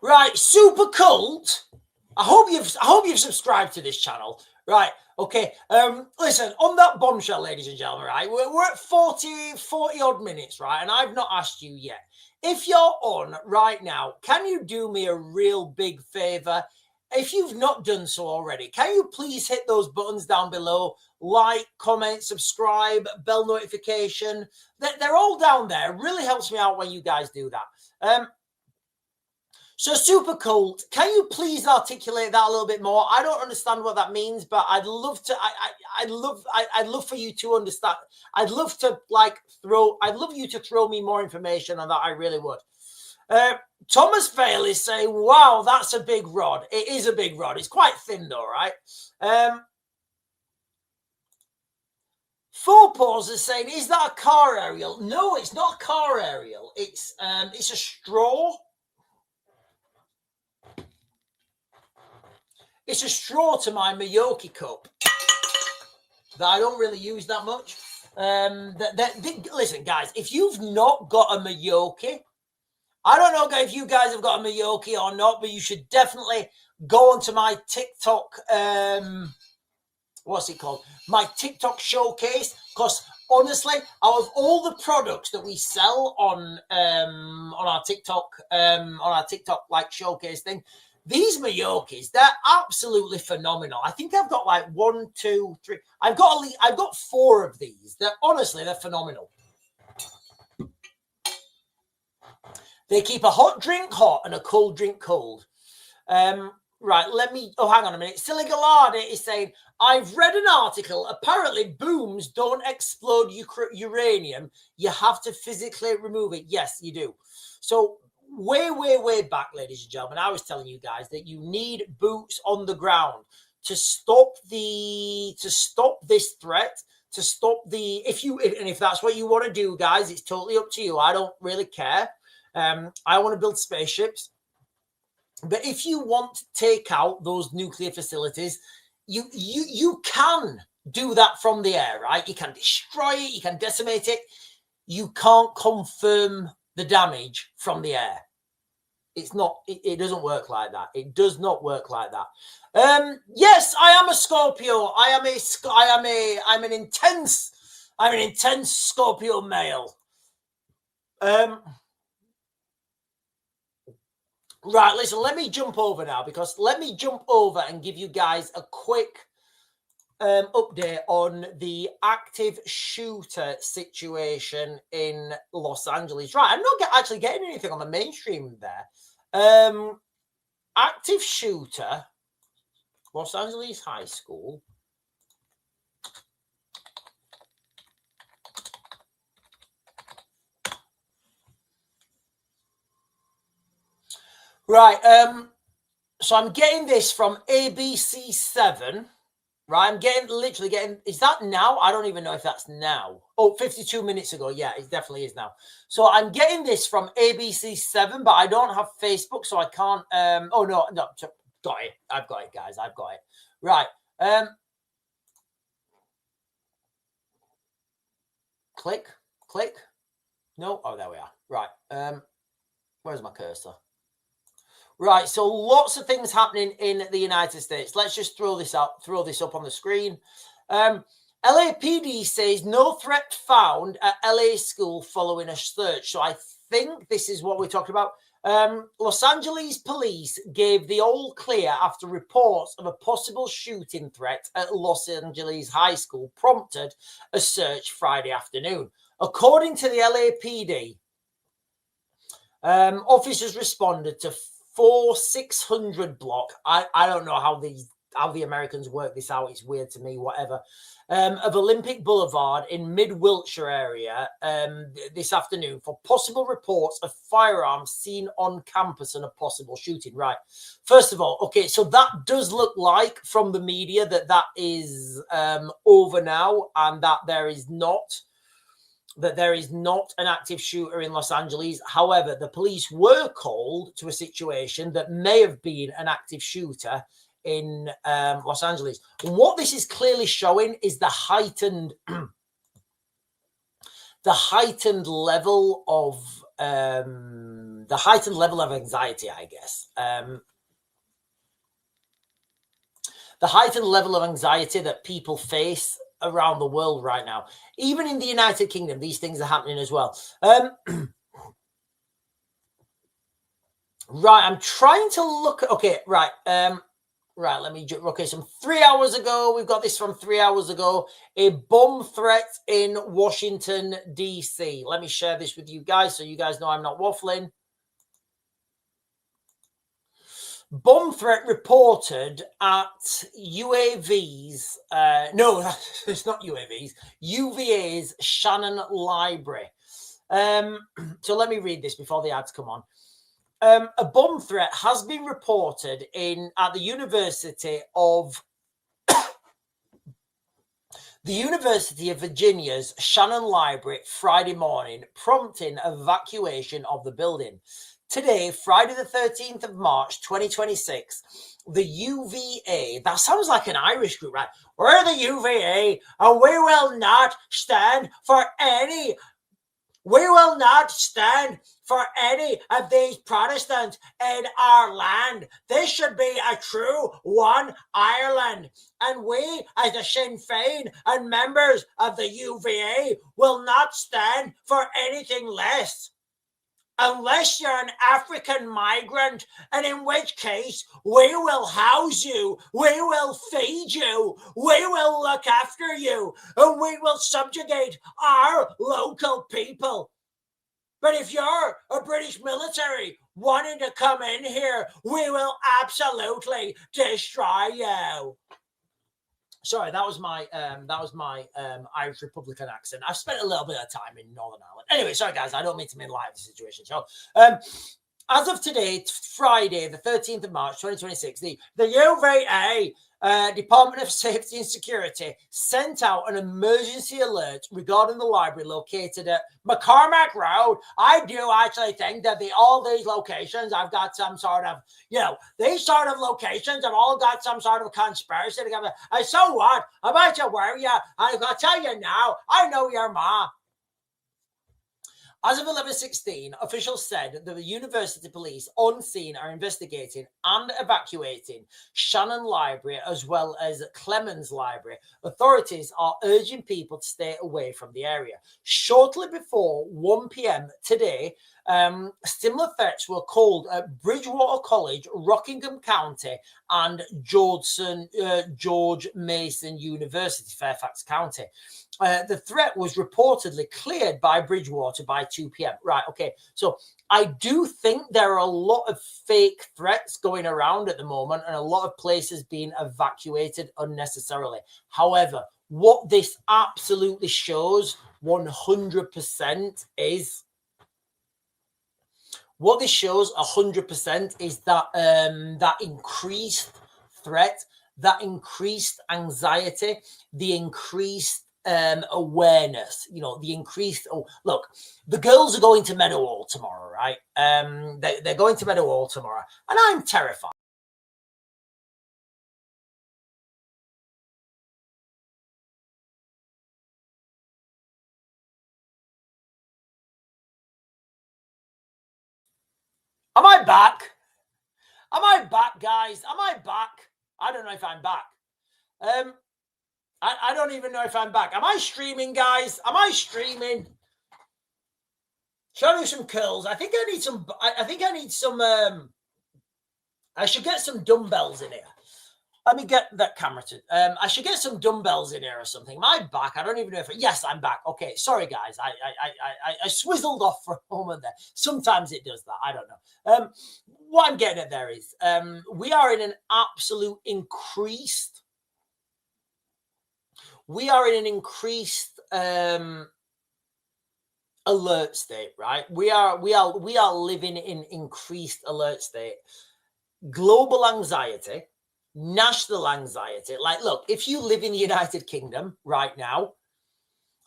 Right, Super Cult. I hope you've subscribed to this channel. Right. Okay. Listen, on that bombshell, ladies and gentlemen, right? We're at 40 odd minutes, right? And I've not asked you yet. If you're on right now, can you do me a real big favor? If you've not done so already, can you please hit those buttons down below? Like, comment, subscribe, bell notification. They're all down there. It really helps me out when you guys do that. So Super Cult, can you please articulate that a little bit more? I don't understand what that means, but I'd love to. I'd love for you to understand. I'd love you to throw me more information on that. I really would. Thomas Vale is saying, "Wow, that's a big rod. It is a big rod. It's quite thin, though, right?" Four Paws is saying, "Is that a car aerial?" No, it's not a car aerial. It's a straw. It's a straw to my Miyoki cup that I don't really use that much. Listen, guys, if you've not got a Miyoki, I don't know if you guys have got a Miyoki or not, but you should definitely go onto my TikTok, what's it called? My TikTok showcase, because honestly, out of all the products that we sell on our TikTok, like showcase thing, these Miyokis, they're absolutely phenomenal. I think I've got like 1, 2, 3. I've got 4 of these. They're phenomenal. They keep a hot drink hot and a cold drink cold. Right, hang on a minute. Siligalade is saying, I've read an article. Apparently, booms don't explode uranium. You have to physically remove it. Yes, you do. So way back, ladies and gentlemen, I was telling you guys that you need boots on the ground to stop this threat, to stop the if that's what you want to do, guys, it's totally up to you. I don't really care. I want to build spaceships. But if you want to take out those nuclear facilities, you can do that from the air, right? You can destroy it, you can decimate it. You can't confirm the damage from the air. It's not. It doesn't work like that. It does not work like that. Yes, I am a Scorpio. I'm an intense Scorpio male. Right, listen, let me jump over now, because let me jump over and give you guys a quick update on the active shooter situation in Los Angeles. Right, I'm not actually getting anything on the mainstream there. Active shooter, Los Angeles High School. Right, so I'm getting this from ABC7. Right, I'm literally getting, is that now? I don't even know if that's now. Oh, 52 minutes ago. Yeah, it definitely is now. So I'm getting this from ABC7, but I don't have Facebook, so I can't, oh, no, got it. I've got it, guys. I've got it. Right. Click. No, oh, there we are. Right. Where's my cursor? Right, so lots of things happening in the United States. Let's just throw this up on the screen. LAPD says no threat found at LA school following a search. So I think this is what we're talking about. Los Angeles police gave the all clear after reports of a possible shooting threat at Los Angeles High School prompted a search Friday afternoon. According to the LAPD, officers responded to 4600 block. I don't know how the Americans work this out. It's weird to me, whatever. Of Olympic Boulevard in Mid-Wilshire area this afternoon for possible reports of firearms seen on campus and a possible shooting. Right. First of all, okay, so that does look like from the media that is over now, and that there is not an active shooter in Los Angeles. However, the police were called to a situation that may have been an active shooter in Los Angeles. And what this is clearly showing is the heightened level of anxiety, I guess. The heightened level of anxiety that people face around the world right now. Even in the United Kingdom, these things are happening as well. Right, I'm trying to look at, okay, right. Right, let me, okay, some 3 hours ago, we've got this from 3 hours ago, a bomb threat in Washington, D.C. Let me share this with you guys so you guys know I'm not waffling. Bomb threat reported at UAV's, no, it's not UAV's, UVA's Shannon Library. So let me read this before the ads come on. A bomb threat has been reported at the University of Virginia's Shannon Library Friday morning, prompting evacuation of the building. Today, Friday the 13th of March, 2026, the UVA, that sounds like an Irish group, right? We're the UVA, and we will not stand for any of these Protestants in our land. This should be a true one Ireland. And we, as the Sinn Féin and members of the UVA, will not stand for anything less. Unless you're an African migrant, and in which case we will house you, we will feed you, we will look after you, and we will subjugate our local people. But if you're a British military wanting to come in here, we will absolutely destroy you. Sorry, that was my Irish Republican accent. I've spent a little bit of time in Northern Ireland. Anyway, sorry guys, I don't mean to make light of the situation. So as of today, it's Friday, the 13th of March, 2026, the UVA, Department of Safety and Security, sent out an emergency alert regarding the library located at McCormack Road. I do actually think that all these locations, I've got some sort of, these sort of locations have all got some sort of conspiracy together. And so what? I bet you where you, I'll tell you now, I know your ma. As of 11:16, officials said that the university police on scene are investigating and evacuating Shannon Library as well as Clemens Library. Authorities are urging people to stay away from the area. Shortly before 1 p.m. today, similar threats were called at Bridgewater College, Rockingham County, and George Mason University, Fairfax County. The threat was reportedly cleared by Bridgewater by 2 p.m. Right, okay. So I do think there are a lot of fake threats going around at the moment and a lot of places being evacuated unnecessarily. However, what this absolutely shows 100% is... What this shows 100% is that that increased threat, that increased anxiety, the increased awareness, the increased... Oh, look, the girls are going to Meadowhall tomorrow, right? They're going to Meadowhall tomorrow, and I'm terrified. Am I back? Am I back, guys? Am I back? I don't know if I'm back. I don't even know if I'm back. Am I streaming, guys? Am I streaming? Should I do some curls? I think I need some. I think I need some. I should get some dumbbells in here. Let me get that camera to. I should get some dumbbells in here or something. Am I back? I don't even know if. Yes, I'm back. Okay, sorry guys. I swizzled off for a moment there. Sometimes it does that. I don't know. What I'm getting at there is we are in an absolute increased. We are in an increased alert state, right? We are living in increased alert state. Global anxiety, national anxiety. Like, look, if you live in the United Kingdom right now,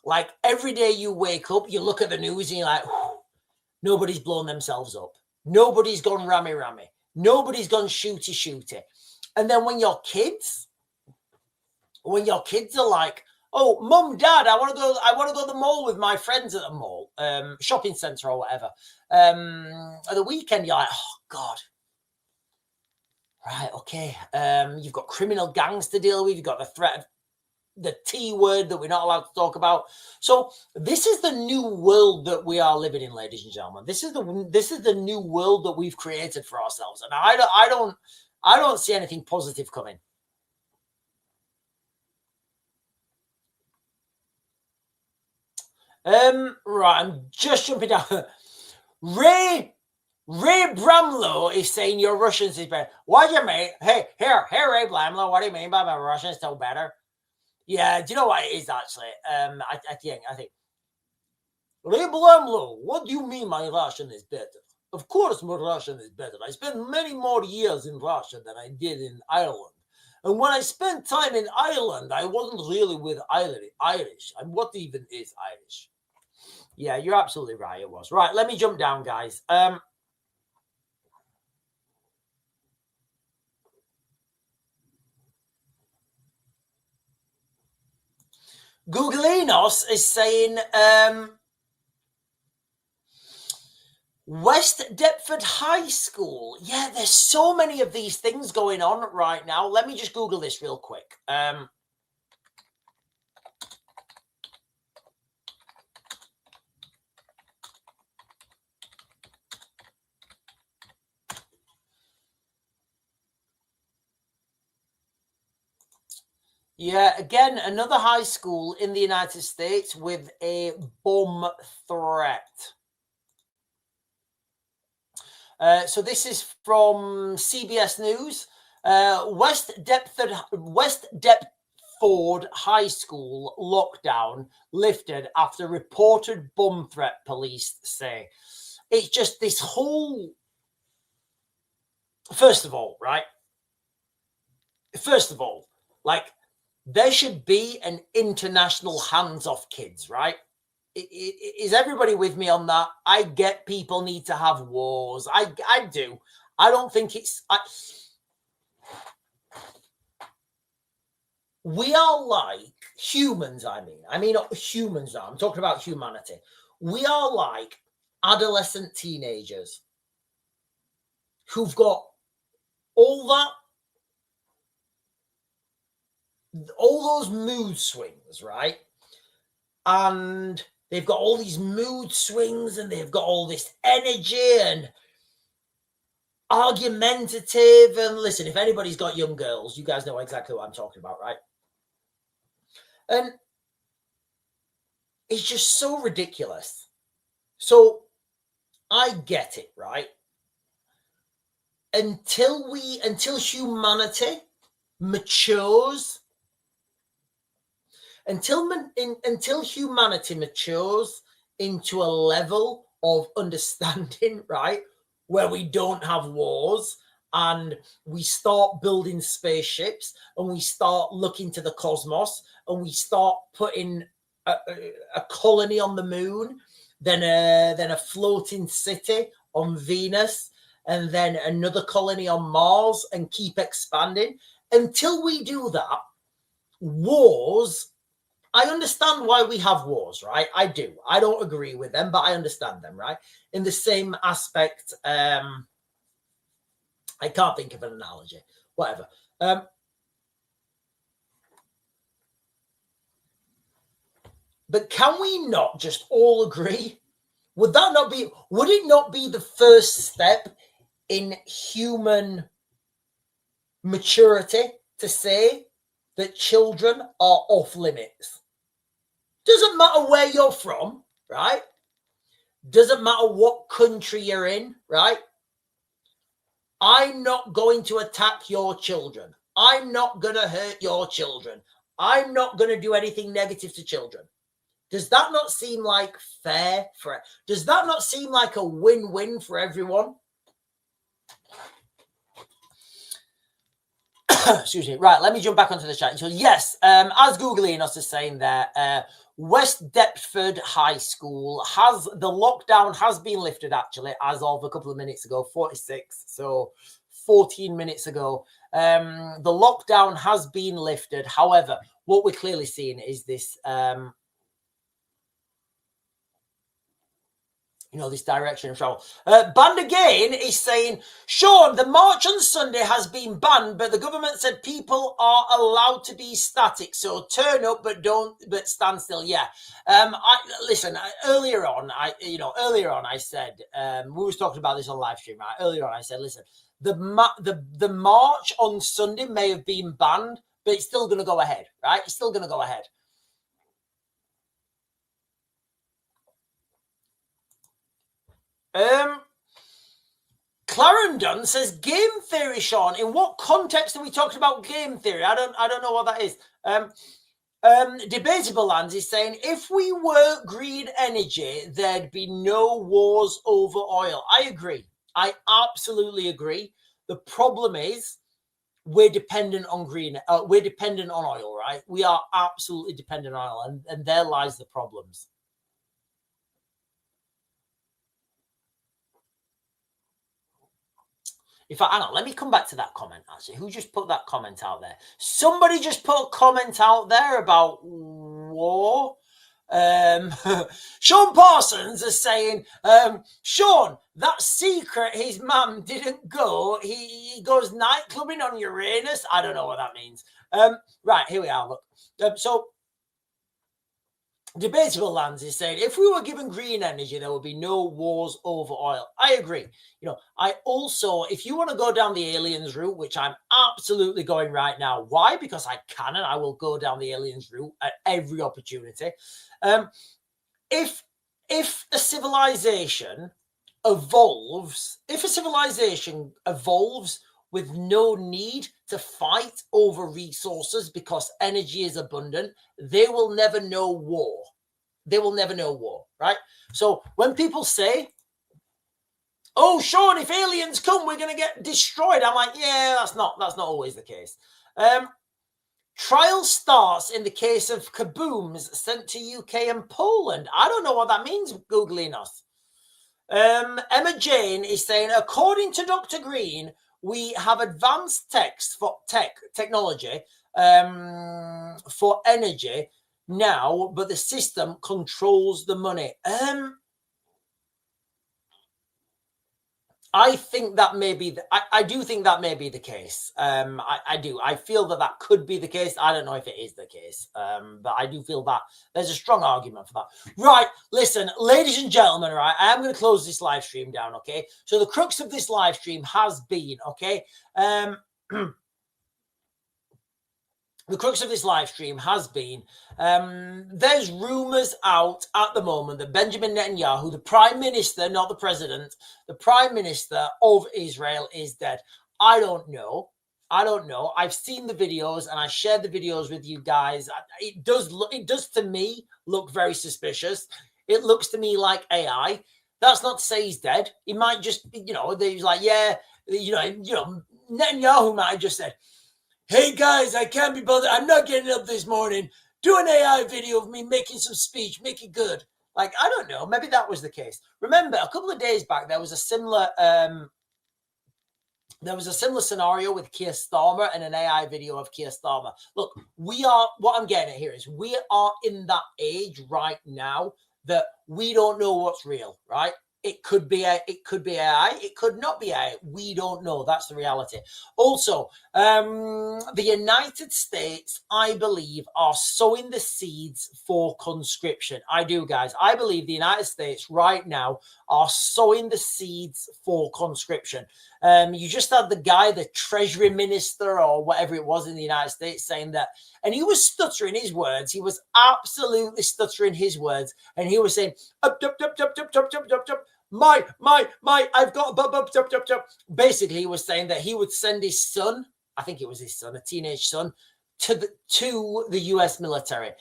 like every day you wake up, you look at the news and you're like, nobody's blown themselves up. Nobody's gone rammy. Nobody's gone shooty. And then when your kids are like, oh, mum, dad, I want to go to the mall with my friends at the mall, shopping center or whatever. At the weekend, you're like, oh God. Right, okay. You've got criminal gangs to deal with. You've got the threat of the T word that we're not allowed to talk about. So this is the new world that we are living in, ladies and gentlemen. This is the new world that we've created for ourselves. And I don't see anything positive coming. Right, I'm just jumping down. Ray Bramlow is saying your Russians is better. What do you mean? Hey, Ray Bramlow, what do you mean by my Russians still better? Yeah, do you know what it is actually? I think. Ray Bramlow, what do you mean my Russian is better? Of course my Russian is better. I spent many more years in Russia than I did in Ireland. And when I spent time in Ireland, I wasn't really with Irish. And what even is Irish? Yeah, you're absolutely right. It was. Right, let me jump down, guys. Googleinos is saying West Deptford High School. Yeah, there's so many of these things going on right now. Let me just Google this real quick. Yeah, again, another high school in the United States with a bomb threat. So this is from CBS News. West Deptford High School lockdown lifted after reported bomb threat, police say. It's just this whole first of all, right? First of all, like, there should be an international hands-off kids, right? Is everybody with me on that? I get people need to have wars. I do. I don't think it's... we are like humans, I mean not humans now. I'm talking about humanity. We are like adolescent teenagers who've got all those mood swings, right? And they've got all these mood swings and they've got all this energy and argumentative. And listen, if anybody's got young girls, you guys know exactly what I'm talking about, right? And it's just so ridiculous. So I get it, right? Until humanity matures, until humanity matures into a level of understanding, right, where we don't have wars and we start building spaceships and we start looking to the cosmos and we start putting a colony on the moon, then a floating city on Venus, and then another colony on Mars, and keep expanding. Until we do that, wars, I understand why we have wars, right? I do. I don't agree with them, but I understand them, right? In the same aspect, I can't think of an analogy, whatever. But can we not just all agree? Would it not be the first step in human maturity to say that children are off limits? Doesn't matter where you're from, right? Doesn't matter what country you're in, right? I'm not going to attack your children. I'm not going to hurt your children. I'm not going to do anything negative to children. Does that not seem like fair? Does that not seem like a win-win for everyone? Excuse me. Right, let me jump back onto the chat. So yes, as Googleinos is saying there, West Deptford High School the lockdown has been lifted actually as of a couple of minutes ago, 46, so 14 minutes ago. The lockdown has been lifted. However, what we're clearly seeing is this this direction of travel. Banned again is saying, Sean, the march on Sunday has been banned, but the government said people are allowed to be static. So turn up, but stand still. Yeah. Earlier on, I said, we was talking about this on live stream, right? Earlier on, I said, listen, the march on Sunday may have been banned, but it's still going to go ahead, right? It's still going to go ahead. Clarendon says game theory, Sean. In what context are we talking about game theory? I don't know what that is. Debatable Lands is saying if we were green energy, there'd be no wars over oil. I agree. I absolutely agree. The problem is we're dependent on we're dependent on oil, right? We are absolutely dependent on oil, and there lies the problems. In fact, hang on, let me come back to that comment, actually. Who just put that comment out there? Somebody just put a comment out there about war. Sean Parsons is saying, Sean, that secret his mum didn't go. He goes nightclubbing on Uranus. I don't know what that means. Right, here we are, look. So, Debatable Lands is saying, if we were given green energy, there would be no wars over oil. I agree. I also, if you want to go down the aliens route, which I'm absolutely going right now. Why? Because I can, and I will go down the aliens route at every opportunity. If a civilization evolves, with no need to fight over resources because energy is abundant, they will never know war. They will never know war, right? So when people say oh, Sean, if aliens come, we're going to get destroyed. I'm like, yeah, that's not always the case. Trial starts in the case of kabooms sent to UK and Poland. I don't know what that means, Googling us. Emma Jane is saying, according to Dr. Green, we have advanced technology for energy now, but the system controls the money. I think that may be. I do think that may be the case. I do. I feel that could be the case. I don't know if it is the case, but I do feel that there's a strong argument for that. Right. Listen, ladies and gentlemen. Right. I am going to close this live stream down. Okay. So the crux of this live stream has been. Okay. The crux of this live stream has been there's rumors out at the moment that Benjamin Netanyahu, the prime minister, not the president, the prime minister of Israel is dead. I don't know. I've seen the videos and I shared the videos with you guys. It does to me look very suspicious. It looks to me like AI. That's not to say he's dead. He might just, he's like, yeah, Netanyahu might have just said, hey guys, I can't be bothered. I'm not getting up this morning. Do an AI video of me making some speech. Make it good. Like, I don't know. Maybe that was the case. Remember, a couple of days back, there was a similar scenario with Keir Starmer and an AI video of Keir Starmer. Look, what I'm getting at here is we are in that age right now that we don't know what's real, right? It could be AI. It could not be AI. We don't know. That's the reality. Also, the United States, I believe, are sowing the seeds for conscription. I do, guys. I believe the United States right now are sowing the seeds for conscription. You just had the guy, the Treasury Minister or whatever it was in the United States, saying that, and he was stuttering his words. He was absolutely stuttering his words, and he was saying, up, my, I've got, basically he was saying that he would send his son, I think it was his son, a teenage son, to the US military,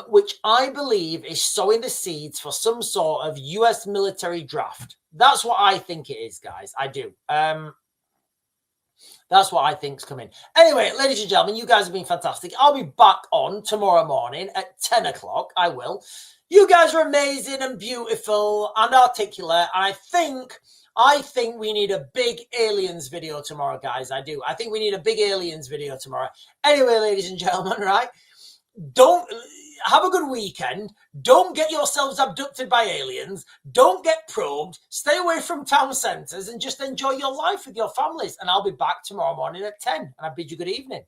which I believe is sowing the seeds for some sort of US military draft. That's what I think it is, guys. I do. That's what I think's coming. Anyway, ladies and gentlemen, you guys have been fantastic. I'll be back on tomorrow morning at 10 o'clock. I will. You guys are amazing and beautiful and articulate. And I think we need a big aliens video tomorrow, guys. I do. I think we need a big aliens video tomorrow. Anyway, ladies and gentlemen, right? Don't have a good weekend. Don't get yourselves abducted by aliens. Don't get probed. Stay away from town centres and just enjoy your life with your families. And I'll be back tomorrow morning at 10. And I bid you good evening.